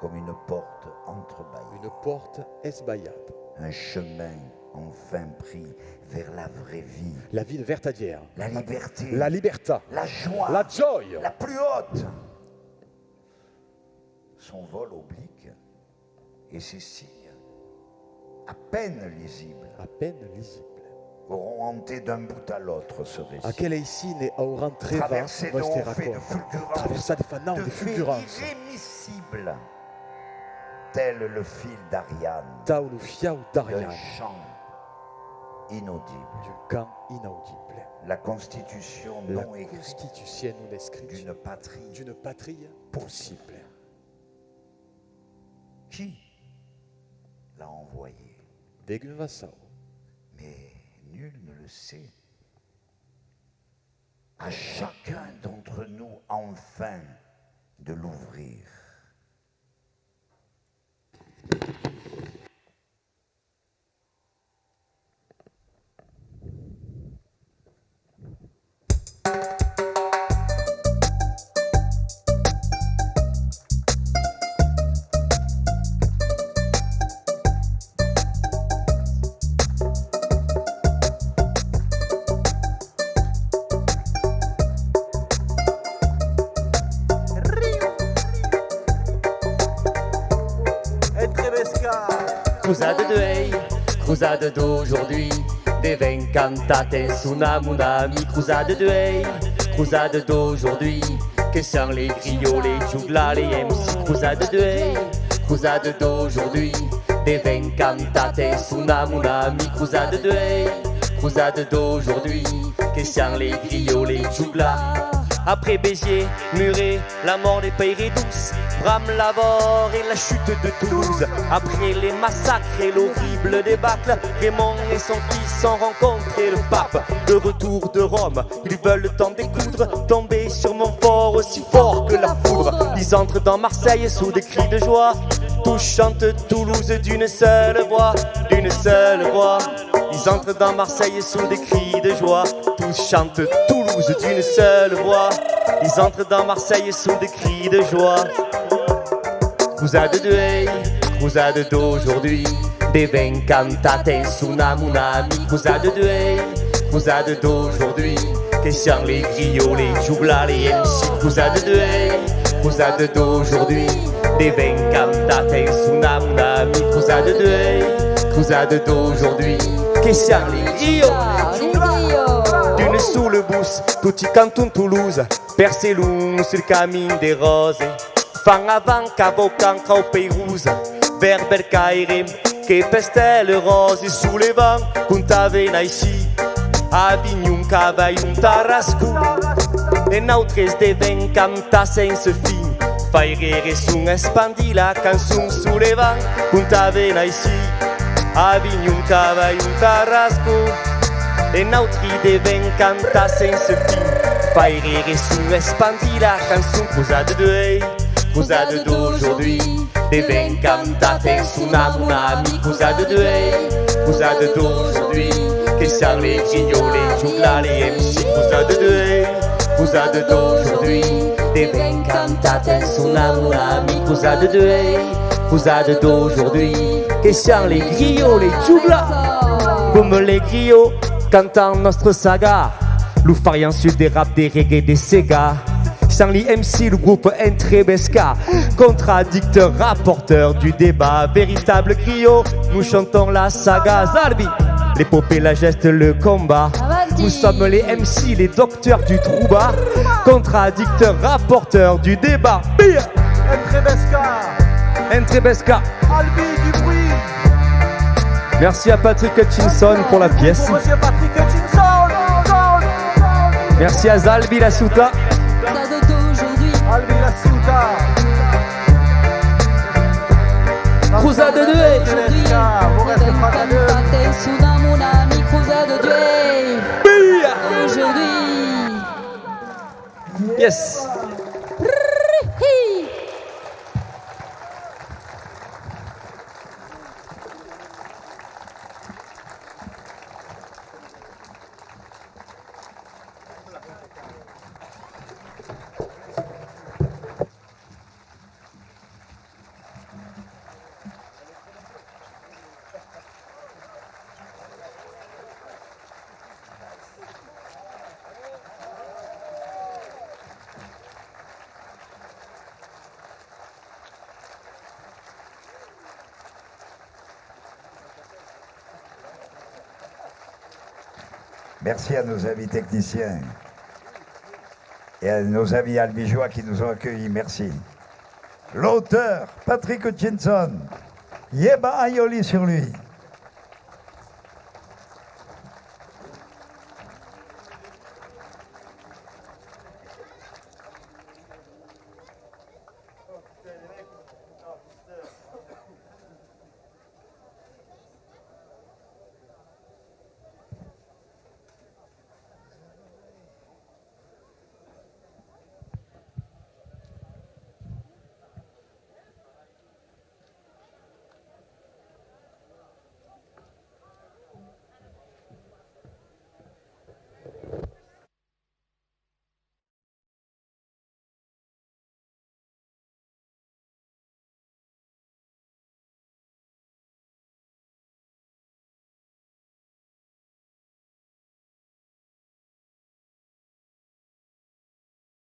[SPEAKER 3] comme une porte entrebâillée,
[SPEAKER 5] une porte esbaillade,
[SPEAKER 3] un chemin enfin pris vers la vraie vie,
[SPEAKER 5] la vie vertadière,
[SPEAKER 3] la liberté,
[SPEAKER 5] la libertà,
[SPEAKER 3] la joie,
[SPEAKER 5] la gioia,
[SPEAKER 3] la plus haute. Son vol oblique et ses signes, à peine lisibles, auront hanté d'un bout à l'autre ce récit.
[SPEAKER 5] aquelle icine auran treva
[SPEAKER 3] Traversé de
[SPEAKER 5] vostre
[SPEAKER 3] hauts faits de
[SPEAKER 5] racconto,
[SPEAKER 3] fulgurance,
[SPEAKER 5] traversà di fanau
[SPEAKER 3] de
[SPEAKER 5] di
[SPEAKER 3] faits
[SPEAKER 5] fulgurance,
[SPEAKER 3] irrémissibles, tel le fil d'Ariane,
[SPEAKER 5] tau lo fiau
[SPEAKER 3] d'un
[SPEAKER 5] d'Ariane,
[SPEAKER 3] chant inaudible,
[SPEAKER 5] du camp inaudible,
[SPEAKER 3] la constitution
[SPEAKER 5] la
[SPEAKER 3] non écrite
[SPEAKER 5] constitution non écrite
[SPEAKER 3] d'une patrie
[SPEAKER 5] possible.
[SPEAKER 3] Qui l'a envoyé?
[SPEAKER 5] Degun vassau,
[SPEAKER 3] Mais nul ne le sait. À chacun d'entre nous, enfin, de l'ouvrir.
[SPEAKER 14] Crusade de Hey, crusade d'aujourd'hui, des vins cantates Sunamunami. Crusade de Hey, crusade d'aujourd'hui, que sont les griots, les juglas, les MC. Crusade de Hey, crusade d'aujourd'hui, des vins cantates Sunamunami. Crusade de Hey, crusade d'aujourd'hui, que sont les griots, les juglas. Après Béziers, Muret, la mort des Payerets douces, Bram-Lavore et la chute de Toulouse. Après les massacres et l'horrible débâcle, Raymond et son fils ont rencontré le pape. De retour de Rome, ils veulent t'en découdre, tomber sur mon fort aussi fort que la foudre. Ils entrent dans Marseille sous des cris de joie, tous chantent Toulouse d'une seule voix, d'une seule voix. Ils entrent dans Marseille sous des cris de joie, tous chantent Toulouse d'une seule voix. Ils entrent dans Marseille sous des cris de joie. Crusade de Hey, crusade d'aujourd'hui, des vins cantates Sunamunami. Crusade de Hey, crusade d'aujourd'hui, que sont les griots, les juglas, les MC. Crusade de Hey, crusade d'aujourd'hui, des vins cantates Sunamunami. Crusade de Hey, crusade d'aujourd'hui, que sont les griots, les juglas. D'une sous le bus, tutti canton Toulouse, Percelum sur le camin des roses. Fan avant qu'avocan au Pérouse, vers Bercaire, che peste le rose sous les vents, qu'on t'avait ici, Avignon, Cavaillon, Tarascon, et notre des vins canta sans fin, Fairere sun espandi la canzun sulle van, punta vena ici, Avignon cavai un carrasco, et nautri deven canta sense fin. Fairere sun espandi la canzun cruzade d'aujourd'hui, deven cantate sunam una ami cruzade d'aujourd'hui, che siano les griots, les jouglas, les MC, cruzade d'aujourd'hui, deven cantate sunam una ami cruzade d'aujourd'hui, che siano les griots, les jouglas, comme les griots cantant notre saga, l'oufarian sud des rap, des reggae, des Sega. Charlie MC, le groupe Entrebesca, contradicteur, rapporteur du débat, véritable griot, nous chantons la saga Zalbi, l'épopée, la geste, le combat. Nous sommes les MC, les docteurs du trouba, contradicteurs, rapporteurs du débat. Entrebesca,
[SPEAKER 13] Albi du bruit.
[SPEAKER 14] Merci à Patrick Hutchinson pour la pièce.
[SPEAKER 13] Monsieur Patrick Hutchinson.
[SPEAKER 14] Merci à Zalbi la Souta.
[SPEAKER 13] Albi la Souta.
[SPEAKER 14] Cruzade de
[SPEAKER 13] vous restez pas à deux.
[SPEAKER 11] Aujourd'hui.
[SPEAKER 14] Yes.
[SPEAKER 3] Merci à nos amis techniciens et à nos amis albigeois qui nous ont accueillis. Merci. L'auteur, Patrick Hutchinson. Yeba Ayoli sur lui.